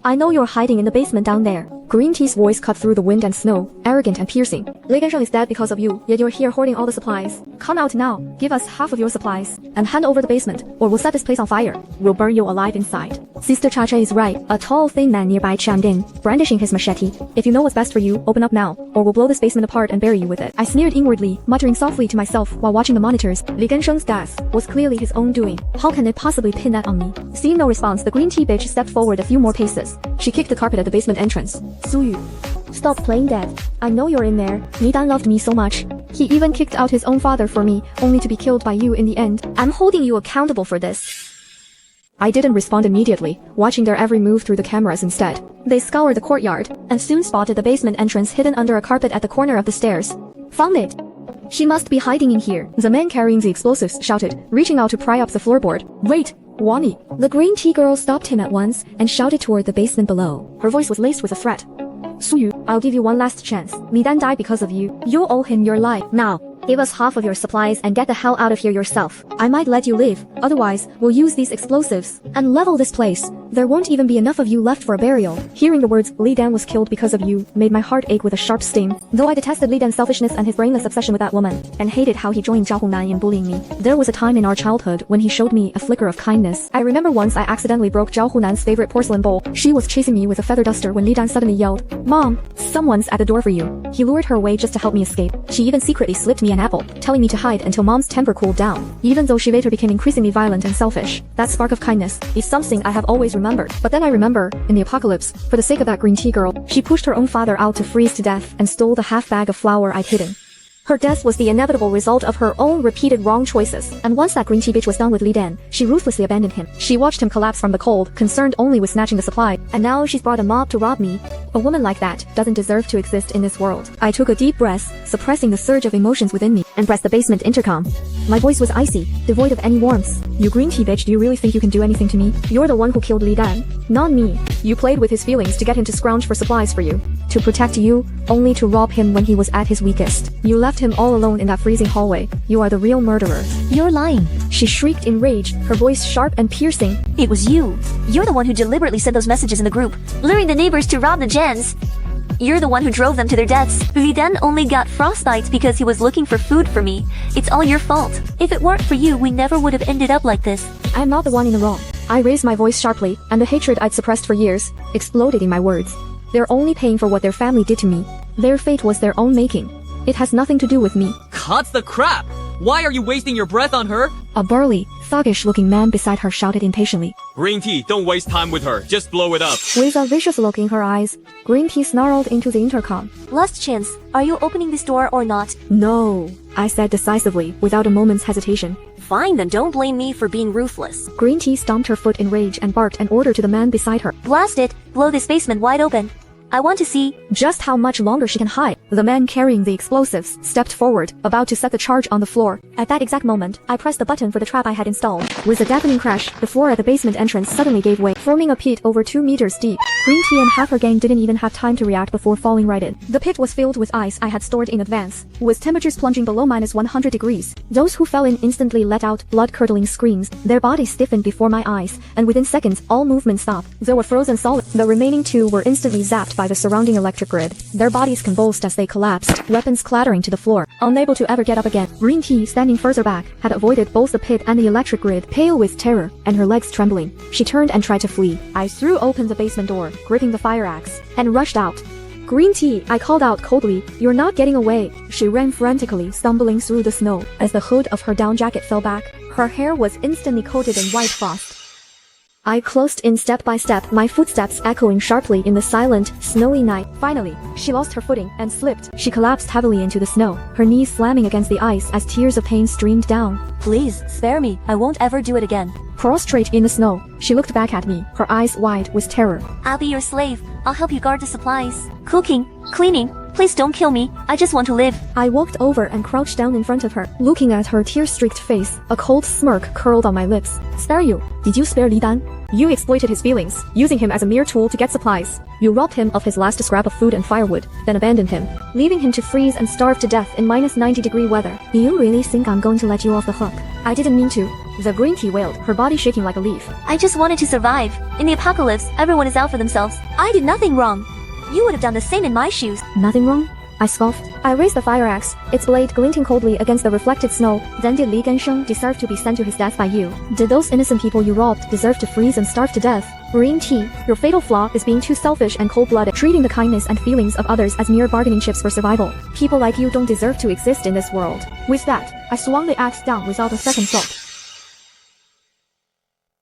I know you're hiding in the basement down there. Green tea's voice cut through the wind and snow, arrogant and piercing. Li Gansheng is dead because of you, yet you're here hoarding all the supplies. Come out now, give us half of your supplies, and hand over the basement, or we'll set this place on fire. We'll burn you alive inside. Sister Cha Cha is right. A tall, thin man nearby chimed in, brandishing his machete. If you know what's best for you, open up now, or we'll blow this basement apart and bury you with it. I sneered inwardly, muttering softly to myself while watching the monitors. Li Gansheng's death was clearly his own doing. How can they possibly pin that on me? Seeing no response, the green tea bitch stepped forward a few more paces. She kicked the carpet at the basement entrance. Su Yu, stop playing dead. I know you're in there. Li Dan loved me so much. He even kicked out his own father for me, only to be killed by you in the end. I'm holding you accountable for this. I didn't respond immediately, watching their every move through the cameras instead. They scoured the courtyard, and soon spotted the basement entrance hidden under a carpet at the corner of the stairs. Found it! She must be hiding in here, the man carrying the explosives shouted, reaching out to pry up the floorboard. Wait! Wani! The green tea girl stopped him at once, and shouted toward the basement below. Her voice was laced with a threat. Su Yu, I'll give you one last chance. Li Dan died because of you. You owe him your life. Now, give us half of your supplies and get the hell out of here yourself. I might let you live, otherwise, we'll use these explosives and level this place. There won't even be enough of you left for a burial. Hearing the words, Li Dan was killed because of you, made my heart ache with a sharp sting. Though I detested Li Dan's selfishness and his brainless obsession with that woman, and hated how he joined Zhao Hongnan in bullying me, there was a time in our childhood when he showed me a flicker of kindness. I remember once I accidentally broke Zhao Hongnan's favorite porcelain bowl. She was chasing me with a feather duster when Li Dan suddenly yelled, Mom, someone's at the door for you. He lured her away just to help me escape. She even secretly slipped me an apple, telling me to hide until Mom's temper cooled down. Even though she later became increasingly violent and selfish, that spark of kindness is something I have always remembered. But then I remember, in the apocalypse, for the sake of that green tea girl, she pushed her own father out to freeze to death and stole the half bag of flour I'd hidden. Her death was the inevitable result of her own repeated wrong choices, and once that green tea bitch was done with Li Dan, she ruthlessly abandoned him. She watched him collapse from the cold, concerned only with snatching the supply, and now she's brought a mob to rob me. A woman like that doesn't deserve to exist in this world. I took a deep breath, suppressing the surge of emotions within me, and pressed the basement intercom. My voice was icy, devoid of any warmth. You green tea bitch, do you really think you can do anything to me? You're the one who killed Li Dan, not me. You played with his feelings to get him to scrounge for supplies for you, to protect you, only to rob him when he was at his weakest. You left him all alone in that freezing hallway. You are the real murderer. You're lying. She shrieked in rage, her voice sharp and piercing. It was you. You're the one who deliberately sent those messages in the group, luring the neighbors to rob the gens. You're the one who drove them to their deaths. Li Dan only got frostbites because he was looking for food for me. It's all your fault. If it weren't for you, we never would have ended up like this. I am not the one in the wrong. I raised my voice sharply, and the hatred I'd suppressed for years exploded in my words. They're only paying for what their family did to me. Their fate was their own making. It has nothing to do with me. Cut the crap! Why are you wasting your breath on her? A burly, thuggish-looking man beside her shouted impatiently. Green tea, don't waste time with her. Just blow it up. With a vicious look in her eyes, Green Tea snarled into the intercom. Last chance. Are you opening this door or not? No, I said decisively, without a moment's hesitation. Fine, then don't blame me for being ruthless. Green Tea stomped her foot in rage and barked an order to the man beside her. Blast it! Blow this basement wide open. I want to see just how much longer she can hide. The man carrying the explosives stepped forward, about to set the charge on the floor. At that exact moment, I pressed the button for the trap I had installed. With a deafening crash, the floor at the basement entrance suddenly gave way, forming a pit over 2 meters deep. Green Tea and half her gang didn't even have time to react before falling right in. The pit was filled with ice I had stored in advance, with temperatures plunging below -100 degrees. Those who fell in instantly let out blood-curdling screams. Their bodies stiffened before my eyes, and within seconds, all movement stopped. They were frozen solid. The remaining 2 were instantly zapped by the surrounding electric grid. Their bodies convulsed as they collapsed, weapons clattering to the floor, unable to ever get up again. Green Tea, standing further back, had avoided both the pit and the electric grid, pale with terror, and her legs trembling. She turned and tried to flee. I threw open the basement door, gripping the fire axe, and rushed out. Green Tea, I called out coldly, you're not getting away. She ran frantically, stumbling through the snow. As the hood of her down jacket fell back, her hair was instantly coated in white frost. I closed in step by step, my footsteps echoing sharply in the silent, snowy night. Finally, she lost her footing and slipped. She collapsed heavily into the snow, her knees slamming against the ice as tears of pain streamed down. Please, spare me. I won't ever do it again. Prostrate in the snow, she looked back at me, her eyes wide with terror. I'll be your slave. I'll help you guard the supplies. Cooking, cleaning. Please don't kill me. I just want to live. I walked over and crouched down in front of her, looking at her tear-streaked face. A cold smirk curled on my lips. Spare you? Did you spare Li Dan? You exploited his feelings, using him as a mere tool to get supplies. You robbed him of his last scrap of food and firewood, then abandoned him, leaving him to freeze and starve to death in -90-degree weather. Do you really think I'm going to let you off the hook? I didn't mean to. The green tea wailed, her body shaking like a leaf. I just wanted to survive. In the apocalypse, everyone is out for themselves. I did nothing wrong. You would have done the same in my shoes. Nothing wrong? I scoffed. I raised the fire axe, its blade glinting coldly against the reflected snow. Then did Li Gensheng deserve to be sent to his death by you? Did those innocent people you robbed deserve to freeze and starve to death? Green tea, your fatal flaw is being too selfish and cold-blooded, treating the kindness and feelings of others as mere bargaining chips for survival. People like you don't deserve to exist in this world. With that, I swung the axe down without a second thought.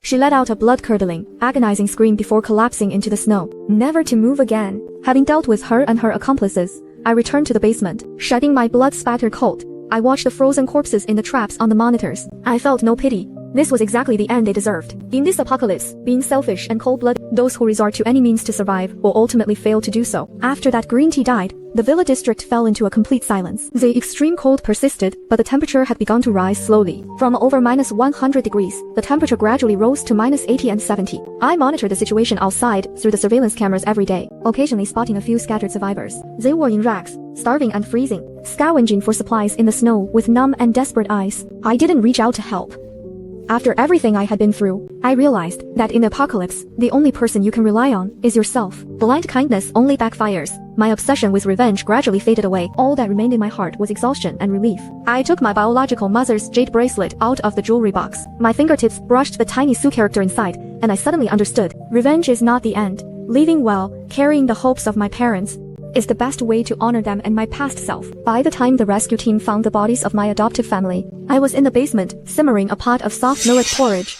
She let out a blood-curdling, agonizing scream before collapsing into the snow, never to move again. Having dealt with her and her accomplices, I returned to the basement. Shedding my blood-spattered coat, I watched the frozen corpses in the traps on the monitors. I felt no pity. This was exactly the end they deserved. In this apocalypse, being selfish and cold-blooded, those who resort to any means to survive will ultimately fail to do so. After that green tea died, the villa district fell into a complete silence. The extreme cold persisted, but the temperature had begun to rise slowly. From over -100 degrees, the temperature gradually rose to -80 and 70. I monitored the situation outside through the surveillance cameras every day, occasionally spotting a few scattered survivors. They were in rags, starving and freezing, scavenging for supplies in the snow with numb and desperate eyes. I didn't reach out to help. After everything I had been through, I realized that in the apocalypse, the only person you can rely on is yourself. Blind kindness only backfires. My obsession with revenge gradually faded away. All that remained in my heart was exhaustion and relief. I took my biological mother's jade bracelet out of the jewelry box. My fingertips brushed the tiny Sue character inside, and I suddenly understood. Revenge is not the end. Living well, carrying the hopes of my parents, is the best way to honor them and my past self. By the time the rescue team found the bodies of my adoptive family, I was in the basement, simmering a pot of soft millet porridge.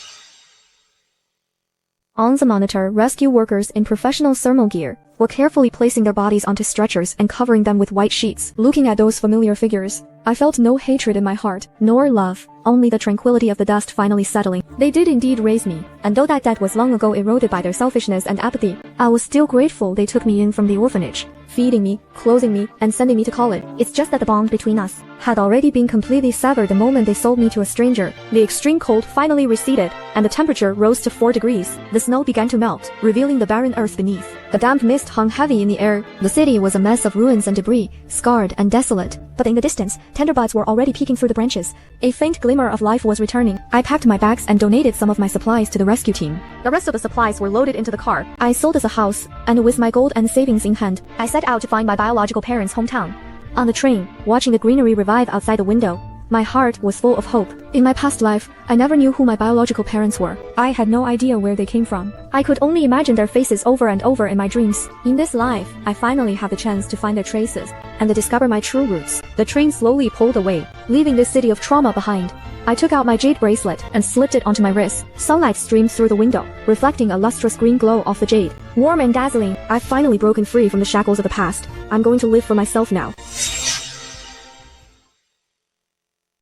On the monitor, rescue workers in professional thermal gear were carefully placing their bodies onto stretchers and covering them with white sheets. Looking at those familiar figures, I felt no hatred in my heart, nor love, only the tranquility of the dust finally settling. They did indeed raise me, and though that debt was long ago eroded by their selfishness and apathy, I was still grateful they took me in from the orphanage, feeding me, clothing me, and sending me to college. It's just that the bond between us had already been completely severed the moment they sold me to a stranger. The extreme cold finally receded, and the temperature rose to 4 degrees. The snow began to melt, revealing the barren earth beneath. The damp mist hung heavy in the air. The city was a mess of ruins and debris, scarred and desolate. But in the distance, tender buds were already peeking through the branches. A faint glimmer of life was returning. I packed my bags and donated some of my supplies to the rescue team. The rest of the supplies were loaded into the car. I sold us a house, and with my gold and savings in hand, I set out to find my biological parents' hometown. On the train, watching the greenery revive outside the window, my heart was full of hope. In my past life, I never knew who my biological parents were. I had no idea where they came from. I could only imagine their faces over and over in my dreams. In this life, I finally have the chance to find their traces and to discover my true roots. The train slowly pulled away, leaving this city of trauma behind. I took out my jade bracelet and slipped it onto my wrist. Sunlight streamed through the window, reflecting a lustrous green glow off the jade. Warm and dazzling, I've finally broken free from the shackles of the past. I'm going to live for myself now.